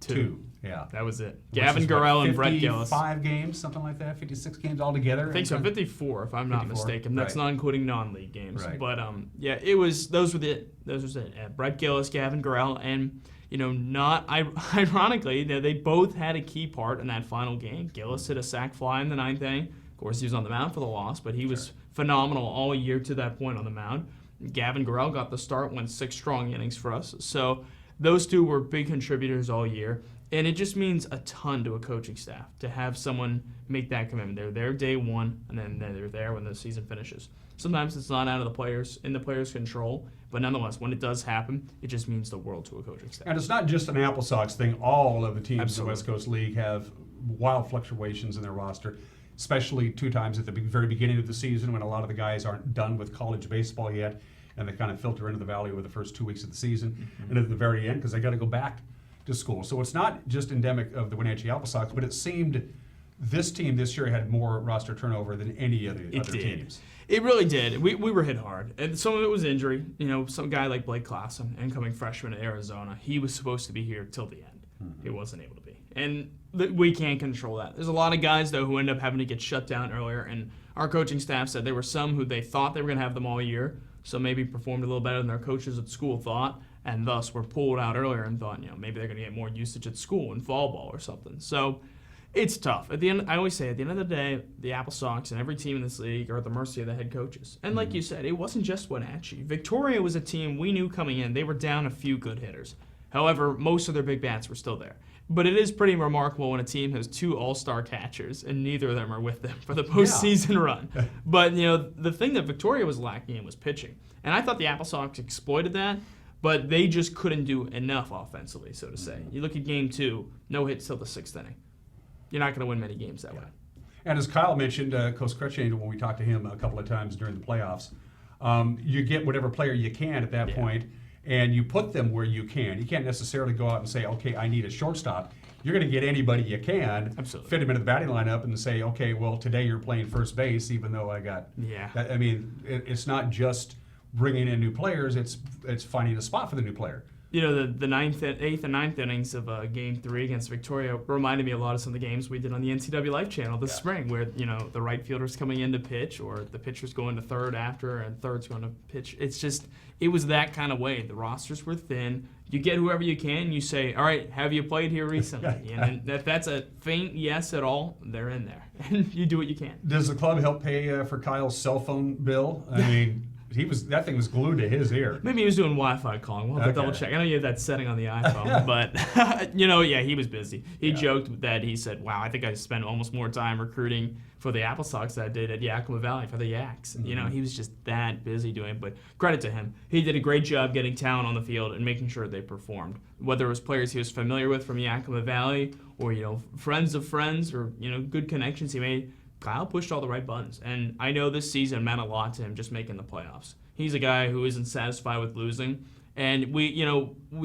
2. Yeah. That was it. Gavin Garrell and Brett Gillis. 55 games, something like that, 56 games altogether? I think so, 54 if I'm not 54, mistaken. That's right. not including non-league games. Right. But those was it. Brett Gillis, Gavin Garrell, and not ironically, they both had a key part in that final game. Gillis hit a sac fly in the 9th inning. Of course, he was on the mound for the loss, but he was phenomenal all year to that point on the mound. Gavin Garrell got the start, went 6 strong innings for us. So those 2 were big contributors all year. And it just means a ton to a coaching staff to have someone make that commitment. They're there day 1, and then they're there when the season finishes. Sometimes it's not out of the players' control, but nonetheless, when it does happen, it just means the world to a coaching staff. And it's not just an AppleSox thing. All of the teams Absolutely. in the West Coast League have wild fluctuations in their roster, especially 2 times at the very beginning of the season when a lot of the guys aren't done with college baseball yet, and they kind of filter into the valley with the first 2 weeks of the season, and at the very end, because they got to go back to school. So it's not just endemic of the Wenatchee AppleSox, but it seemed this team this year had more roster turnover than any of the other teams. It really did. We were hit hard. And some of it was injury. Some guy like Blake Klassen, incoming freshman at Arizona, he was supposed to be here till the end. Mm-hmm. He wasn't able to be. And we can't control that. There's a lot of guys, though, who end up having to get shut down earlier. And our coaching staff said there were some who they thought they were going to have them all year, so maybe performed a little better than their coaches at school thought, and thus were pulled out earlier and thought, maybe they're going to get more usage at school in fall ball or something. So it's tough. At the end, I always say, at the end of the day, the AppleSox and every team in this league are at the mercy of the head coaches. And like you said, it wasn't just Wenatchee. Victoria was a team we knew coming in. They were down a few good hitters. However, most of their big bats were still there. But it is pretty remarkable when a team has 2 all-star catchers and neither of them are with them for the postseason run. But, you know, the thing that Victoria was lacking in was pitching. And I thought the AppleSox exploited that, but they just couldn't do enough offensively, so to say. You look at game 2, no hits till the 6th inning. You're not going to win many games that way. And as Kyle mentioned, Coach Crutchangel, when we talked to him a couple of times during the playoffs, you get whatever player you can at that point, and you put them where you can. You can't necessarily go out and say, okay, I need a shortstop. You're going to get anybody you can, fit him into the batting lineup, and say, okay, well, today you're playing first base, even though I got. I mean, it's not just bringing in new players; it's finding a spot for the new player. You know, the 8th and 9th innings of Game 3 against Victoria reminded me a lot of some of the games we did on the NCW Life channel this spring, where, you know, the right fielder's coming in to pitch, or the pitcher's going to third after, and third's going to pitch. It's just, it was that kind of way. The rosters were thin. You get whoever you can. You say, all right, have you played here recently? And if that's a faint yes at all, they're in there. And you do what you can. Does the club help pay for Kyle's cell phone bill? I mean... that thing was glued to his ear. Maybe he was doing Wi-Fi calling. We'll have to double check. I know you have that setting on the iPhone, but you know, he was busy. He joked that he said, "Wow, I think I spent almost more time recruiting for the AppleSox than I did at Yakima Valley for the Yaks." You know, he was just that busy doing it. But credit to him, he did a great job getting talent on the field and making sure they performed. Whether it was players he was familiar with from Yakima Valley, or friends of friends, or good connections he made. Kyle pushed all the right buttons, and I know this season meant a lot to him just making the playoffs. He's a guy who isn't satisfied with losing, and we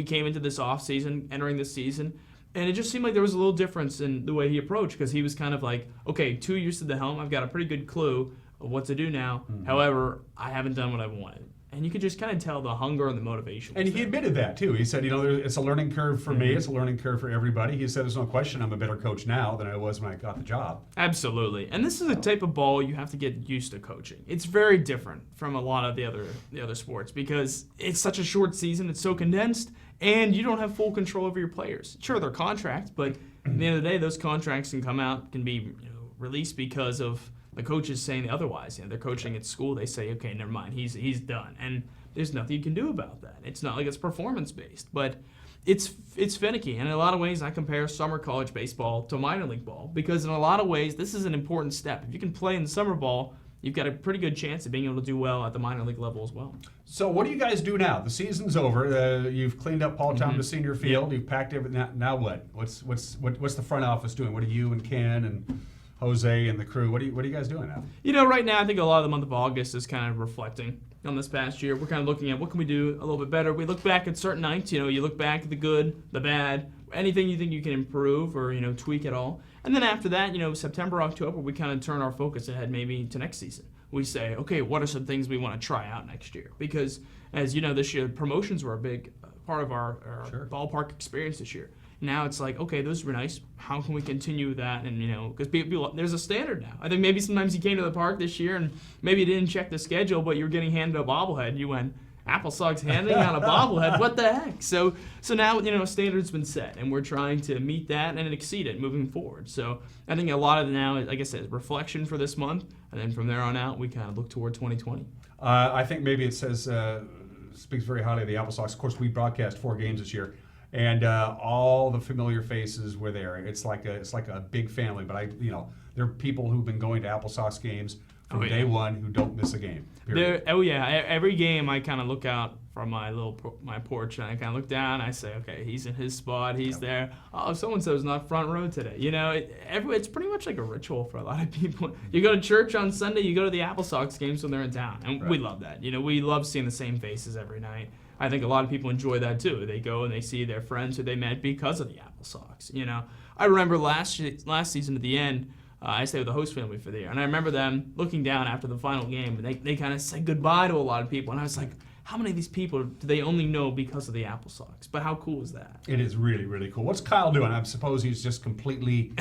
came into this offseason, entering this season, and it just seemed like there was a little difference in the way he approached, because he was kind of like, okay, 2 years to the helm, I've got a pretty good clue of what to do now. However, I haven't done what I wanted. And you could just kind of tell the hunger and the motivation. And he admitted that, too. He said, it's a learning curve for me. It's a learning curve for everybody. He said, there's no question I'm a better coach now than I was when I got the job. Absolutely. And this is the type of ball you have to get used to coaching. It's very different from a lot of the other sports, because it's such a short season. It's so condensed, and you don't have full control over your players. Sure, they're contracts, but at the end of the day, those contracts can be released because of the coaches saying otherwise. They're coaching at school. They say, okay, never mind, he's done, and there's nothing you can do about that. It's not like it's performance based, but it's finicky. And in a lot of ways, I compare summer college baseball to minor league ball, because in a lot of ways, this is an important step. If you can play in summer ball, you've got a pretty good chance of being able to do well at the minor league level as well. So what do you guys do now? The season's over. You've cleaned up Paul Thomas Senior Field. You've packed everything. Now what? What's the front office doing? What are you and Ken and Jose and the crew, what are you guys doing now? Right now, I think a lot of the month of August is kind of reflecting on this past year. We're kind of looking at what can we do a little bit better. We look back at certain nights. You look back at the good, the bad, anything you think you can improve or tweak at all. And then after that, September, October, we kind of turn our focus ahead maybe to next season. We say, okay, what are some things we want to try out next year? Because as you know, this year promotions were a big part of our ballpark experience this year. Now it's like, okay, those were nice. How can we continue that? And, because people, there's a standard now. I think maybe sometimes you came to the park this year and maybe you didn't check the schedule, but you're getting handed a bobblehead. You went, AppleSox handing out a bobblehead? What the heck? So now, a standard's been set, and we're trying to meet that and exceed it moving forward. So I think a lot of it now, like I said, reflection for this month, and then from there on out, we kind of look toward 2020. I think maybe it says, speaks very highly of the AppleSox. Of course, we broadcast 4 games this year. And all the familiar faces were there. It's like a big family. But there are people who've been going to AppleSox games from day one who don't miss a game. Every game I kind of look out from my porch and I kind of look down. I say, okay, he's in his spot. He's there. Oh, so-and-so's not front row today. It's pretty much like a ritual for a lot of people. You go to church on Sunday. You go to the AppleSox games when they're in town, and we love that. We love seeing the same faces every night. I think a lot of people enjoy that too. They go and they see their friends who they met because of the AppleSox. I remember last season at the end, I stayed with the host family for the year, and I remember them looking down after the final game, and they kind of said goodbye to a lot of people, and I was like, how many of these people do they only know because of the AppleSox? But how cool is that? It is really, really cool. What's Kyle doing? I suppose he's just completely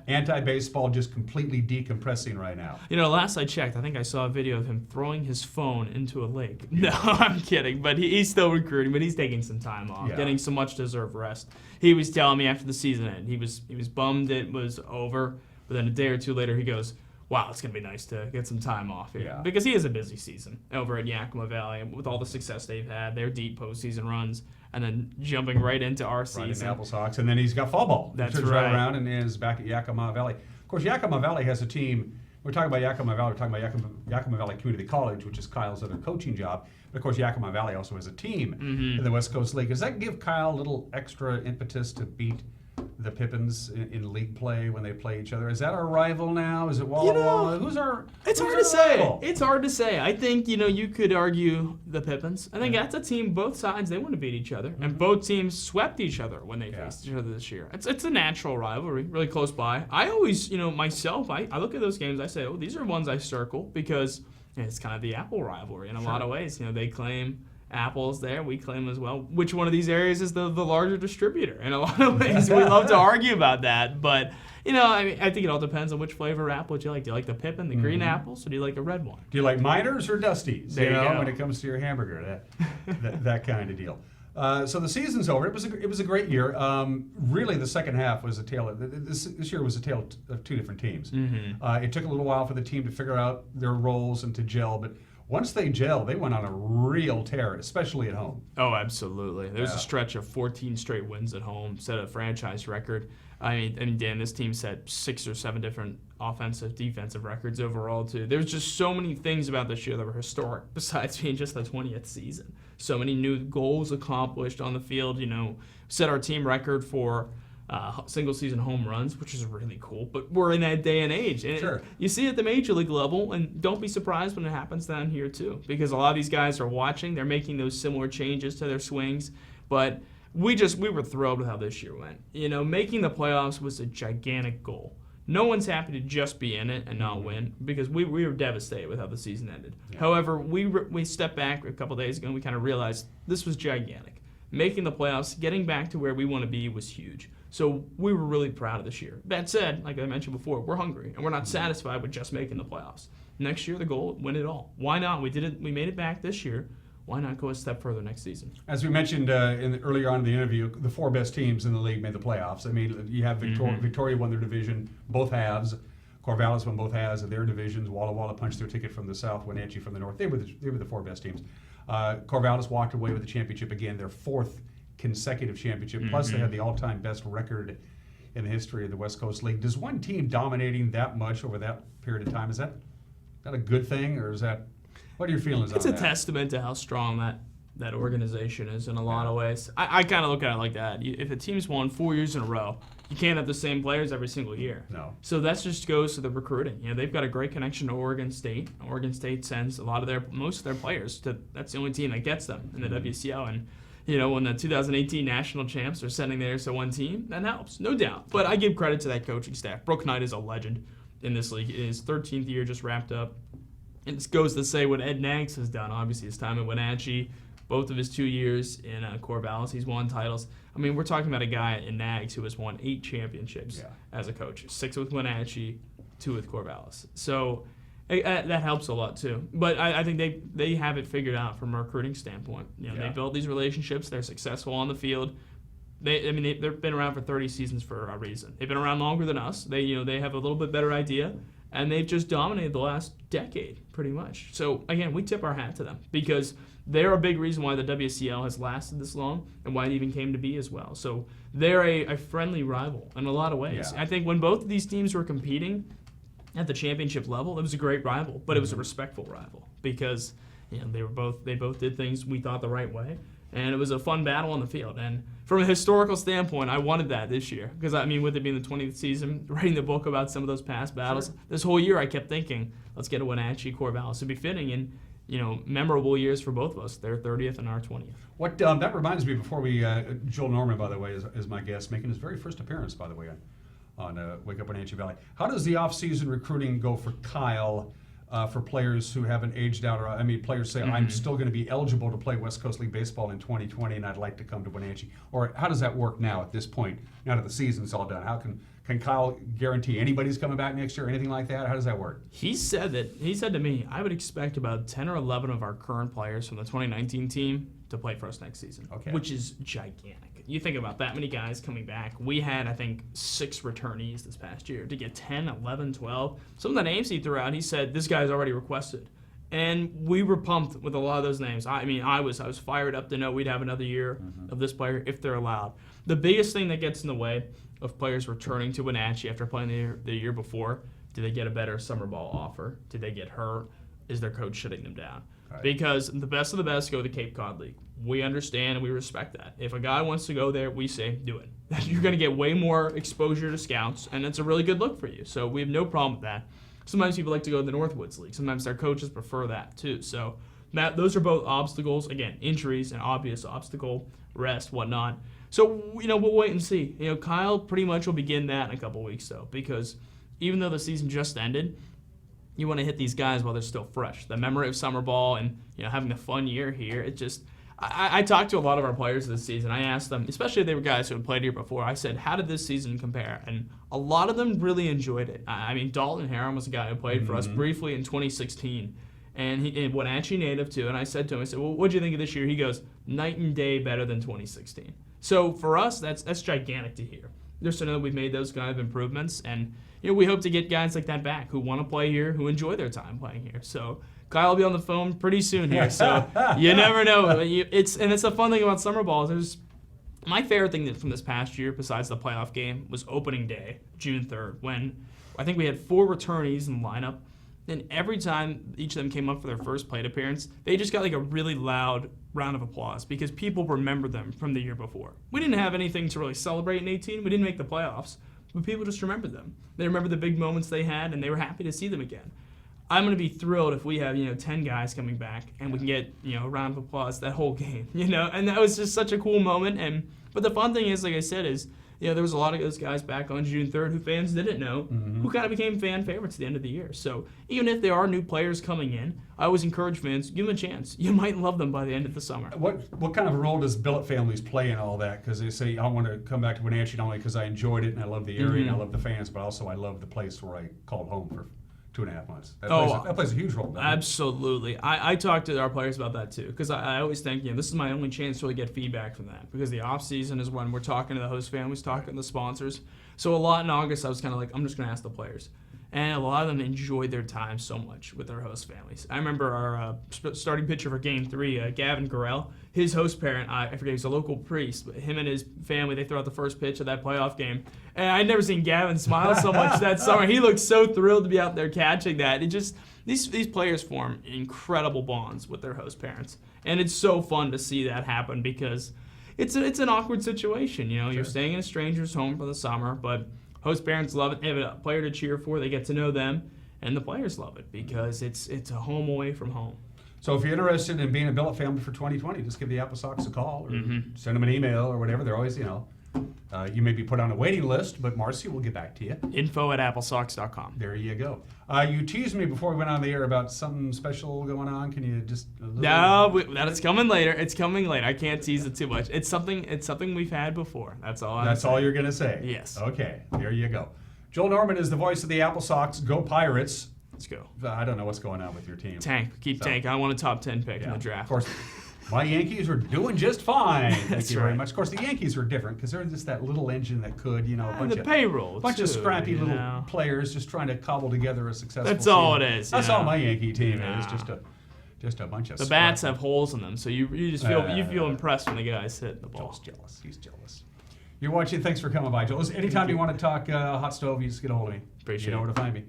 anti-baseball, just completely decompressing right now. Last I checked, I think I saw a video of him throwing his phone into a lake. No, I'm kidding. But he's still recruiting, but he's taking some time off, getting some much-deserved rest. He was telling me after the season ended, he was bummed it was over, but then a day or two later he goes, wow, it's going to be nice to get some time off here. Because he has a busy season over at Yakima Valley with all the success they've had, their deep postseason runs. and then jumping right into our Right season. in AppleSox, and then he's got fall ball. That's He turns right. around and is back at Yakima Valley. Of course, Yakima Valley has a team. We're talking about Yakima Valley. We're talking about Yakima Valley Community College, which is Kyle's other coaching job. But of course, Yakima Valley also has a team in the West Coast League. Does that give Kyle a little extra impetus to beat the Pippins in league play when they play each other? Is that our rival now? Is it Walla Walla? Who's our? It's hard to say. It's hard to say. I think, you could argue the Pippins. I think that's a team, both sides, they want to beat each other. And both teams swept each other when they faced each other this year. It's a natural rivalry, really close by. I always, myself, I look at those games, I say, these are ones I circle because it's kind of the Apple rivalry in a lot of ways. They claim Apple's there, we claim as well. Which one of these areas is the larger distributor? In a lot of ways, we love to argue about that. But, I think it all depends on which flavor of apple do you like. Do you like the Pippin, the green apples, or do you like the red one? Do you like Miners or Dusties? There you go. When it comes to your hamburger, that kind of deal. So the season's over. It was a great year. Really, the second half was a tale of this year was a tale of two different teams. It took a little while for the team to figure out their roles and to gel, but once they gel, they went on a real tear, especially at home. Oh, absolutely. There was a stretch of 14 straight wins at home, set a franchise record. I mean, Dan, this team set 6 or 7 different offensive, defensive records overall, too. There's just so many things about this year that were historic, besides being just the 20th season. So many new goals accomplished on the field, set our team record for single-season home runs, which is really cool. But we're in that day and age. And you see it at the major league level, and don't be surprised when it happens down here, too, because a lot of these guys are watching. They're making those similar changes to their swings. But we were thrilled with how this year went. Making the playoffs was a gigantic goal. No one's happy to just be in it and not win because we were devastated with how the season ended. Yeah. However, we stepped back a couple days ago and we kind of realized this was gigantic. Making the playoffs, getting back to where we want to be was huge. So we were really proud of this year. That said, like I mentioned before, we're hungry and we're not satisfied with just making the playoffs. Next year, the goal, win it all. Why not? We did it. We made it back this year. Why not go a step further next season? As we mentioned earlier on in the interview, the 4 best teams in the league made the playoffs. I mean, you have Victoria won their division, both halves. Corvallis won both halves of their divisions. Walla Walla punched their ticket from the south, Wenatchee from the north. They were the 4 best teams. Corvallis walked away with the championship again, their 4th consecutive championship. Plus, they had the all-time best record in the history of the West Coast League. Does one team dominating that much over that period of time, is that a good thing, or is that? What are your feelings on that? It's a testament to how strong that organization is in a lot of ways. I kind of look at it like that. If a team's won 4 years in a row, you can't have the same players every single year. No. So that just goes to the recruiting. They've got a great connection to Oregon State. Oregon State sends most of their players to. That's the only team that gets them in the WCL. And when the 2018 national champs are sending theirs to one team, that helps, no doubt. But I give credit to that coaching staff. Brooke Knight is a legend in this league. His 13th year just wrapped up. And this goes to say what Ed Nags has done. Obviously, his time at Wenatchee, both of his 2 years in Corvallis, he's won titles. I mean, we're talking about a guy in Nags who has won 8 championships as a coach. 6 with Wenatchee, 2 with Corvallis. So that helps a lot, too. But I think they have it figured out from a recruiting standpoint. They build these relationships. They're successful on the field. They've been around for 30 seasons for a reason. They've been around longer than us. They have a little bit better idea. And they've just dominated the last decade, pretty much. So, again, we tip our hat to them because they're a big reason why the WCL has lasted this long and why it even came to be as well. So they're a friendly rival in a lot of ways. Yeah. I think when both of these teams were competing at the championship level, it was a great rival, but it was a respectful rival because they both did things we thought the right way. And it was a fun battle on the field. And from a historical standpoint, I wanted that this year. Because, with it being the 20th season, writing the book about some of those past battles, this whole year I kept thinking, let's get a Wenatchee, Corvallis. It'd be fitting and, memorable years for both of us. Their 30th and our 20th. What that reminds me, before we, Joel Norman, by the way, is my guest, making his very first appearance, by the way, on Wake Up Wenatchee Valley. How does the off-season recruiting go for Kyle? For players who haven't aged out, or players say, I'm still going to be eligible to play West Coast League baseball in 2020, and I'd like to come to Wenatchee. Or how does that work now at this point? Now that the season's all done, how can Kyle guarantee anybody's coming back next year, or anything like that? How does that work? He said to me, I would expect about 10 or 11 of our current players from the 2019 team to play for us next season, which is gigantic. You think about that many guys coming back. We had, I think, 6 returnees this past year. To get 10, 11, 12. Some of the names he threw out, he said, this guy's already requested. And we were pumped with a lot of those names. I mean, I was fired up to know we'd have another year of this player if they're allowed. The biggest thing that gets in the way of players returning to Wenatchee after playing the year before, do they get a better summer ball offer? Did they get hurt? Is their coach shutting them down? Right. Because the best of the best go to the Cape Cod League. We understand and we respect that. If a guy wants to go there, we say, do it. You're going to get way more exposure to scouts, and it's a really good look for you. So we have no problem with that. Sometimes people like to go to the Northwoods League. Sometimes their coaches prefer that too. So those are both obstacles. Again, injuries, an obvious obstacle, rest, whatnot. So, we'll wait and see. Kyle pretty much will begin that in a couple weeks, though, because even though the season just ended, you want to hit these guys while they're still fresh. The memory of summer ball and having a fun year here, it just... I talked to a lot of our players this season. I asked them, especially if they were guys who had played here before, I said, how did this season compare? And a lot of them really enjoyed it. I mean, Dalton Harron was a guy who played for us briefly in 2016. And he Wenatchee native, too. And I said to him, well, what'd you think of this year? He goes, night and day better than 2016. So for us, that's gigantic to hear. Just to know that we've made those kind of improvements. And we hope to get guys like that back who want to play here, who enjoy their time playing here. So Kyle will be on the phone pretty soon here, so you never know. It's the fun thing about summer ball is my favorite thing from this past year, besides the playoff game, was opening day, June 3rd, when I think we had 4 returnees in the lineup, and every time each of them came up for their first plate appearance, they just got like a really loud round of applause because people remember them from the year before. We didn't have anything to really celebrate in 18. We didn't make the playoffs, but people just remembered them. They remember the big moments they had, and they were happy to see them again. I'm going to be thrilled if we have, 10 guys coming back and we can get, a round of applause that whole game, and that was just such a cool moment. But the fun thing is, like I said, is, there was a lot of those guys back on June 3rd who fans didn't know, who kind of became fan favorites at the end of the year. So even if there are new players coming in, I always encourage fans, give them a chance. You might love them by the end of the summer. What kind of a role does billet families play in all that? Because they say, I want to come back to Wenatchee not only because I enjoyed it and I love the area and I love the fans, but also I love the place where I called home for 2.5 months. That plays a huge role. Absolutely. I talk to our players about that too, because I always think, this is my only chance to really get feedback from that, because the off season is when we're talking to the host families, talking to the sponsors. So a lot in August, I was kind of like, I'm just going to ask the players. And a lot of them enjoyed their time so much with their host families. I remember our starting pitcher for Game 3, Gavin Gorell, his host parent, I forget, he's a local priest, but him and his family, they throw out the first pitch of that playoff game. And I'd never seen Gavin smile so much that summer. He looked so thrilled to be out there catching that. It just, these players form incredible bonds with their host parents. And it's so fun to see that happen because it's an awkward situation. You're staying in a stranger's home for the summer, but host parents love it. They have a player to cheer for. They get to know them, and the players love it because it's a home away from home. So if you're interested in being a billet family for 2020, just give the AppleSox a call or send them an email or whatever. They're always, you may be put on a waiting list, but Marcy will get back to you. info@applesox.com. There you go. You teased me before we went on the air about something special going on. Can you just... That's coming later. It's coming later. I can't tease it too much. It's something we've had before. That's all I'm saying. All you're going to say? Yes. Okay, there you go. Joel Norman is the voice of the AppleSox. Go Pirates. Let's go. I don't know what's going on with your team. Tank. I want a top 10 pick in the draft. Of course, my Yankees are doing just fine. Thank you very right. much. Of course, the Yankees are different because they're just that little engine that could, a bunch of payroll, a bunch of scrappy little players just trying to cobble together a successful That's season. all it is. That's all my Yankee team is. Just a bunch of the bats have holes in them, so you just feel impressed when the guys hit the ball. Joel's jealous. He's jealous. You're watching. Thanks for coming by, Joel. Anytime you want to talk hot stove, you just get a hold of me. Appreciate it. You know where to find me.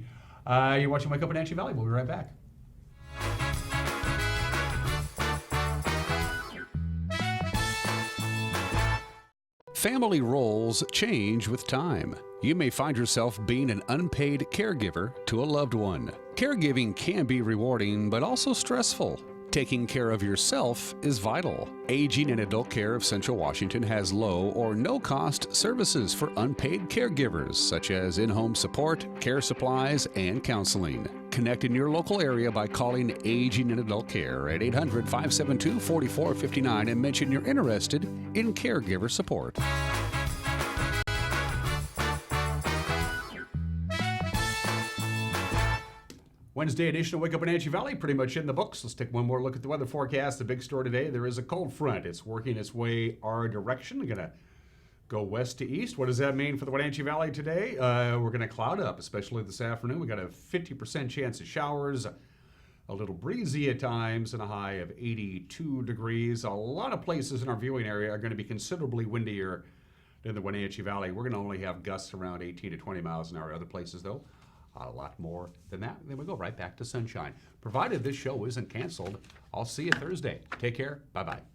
You're watching Wake Up Wenatchee Valley. We'll be right back. Family roles change with time. You may find yourself being an unpaid caregiver to a loved one. Caregiving can be rewarding, but also stressful. Taking care of yourself is vital. Aging and Adult Care of Central Washington has low or no cost services for unpaid caregivers, such as in-home support, care supplies, and counseling. Connect in your local area by calling Aging and Adult Care at 800-572-4459 and mention you're interested in caregiver support. Wednesday edition of Wake Up Wenatchee Valley, pretty much in the books. Let's take one more look at the weather forecast. The big story today, there is a cold front. It's working its way our direction. We're going to go west to east. What does that mean for the Wenatchee Valley today? We're going to cloud up, especially this afternoon. We got a 50% chance of showers, a a little breezy at times and a high of 82 degrees. A lot of places in our viewing area are going to be considerably windier than the Wenatchee Valley. We're going to only have gusts around 18 to 20 miles an hour. Other places, though, a lot more than that. Then we go right back to sunshine. Provided this show isn't canceled, I'll see you Thursday. Take care. Bye-bye.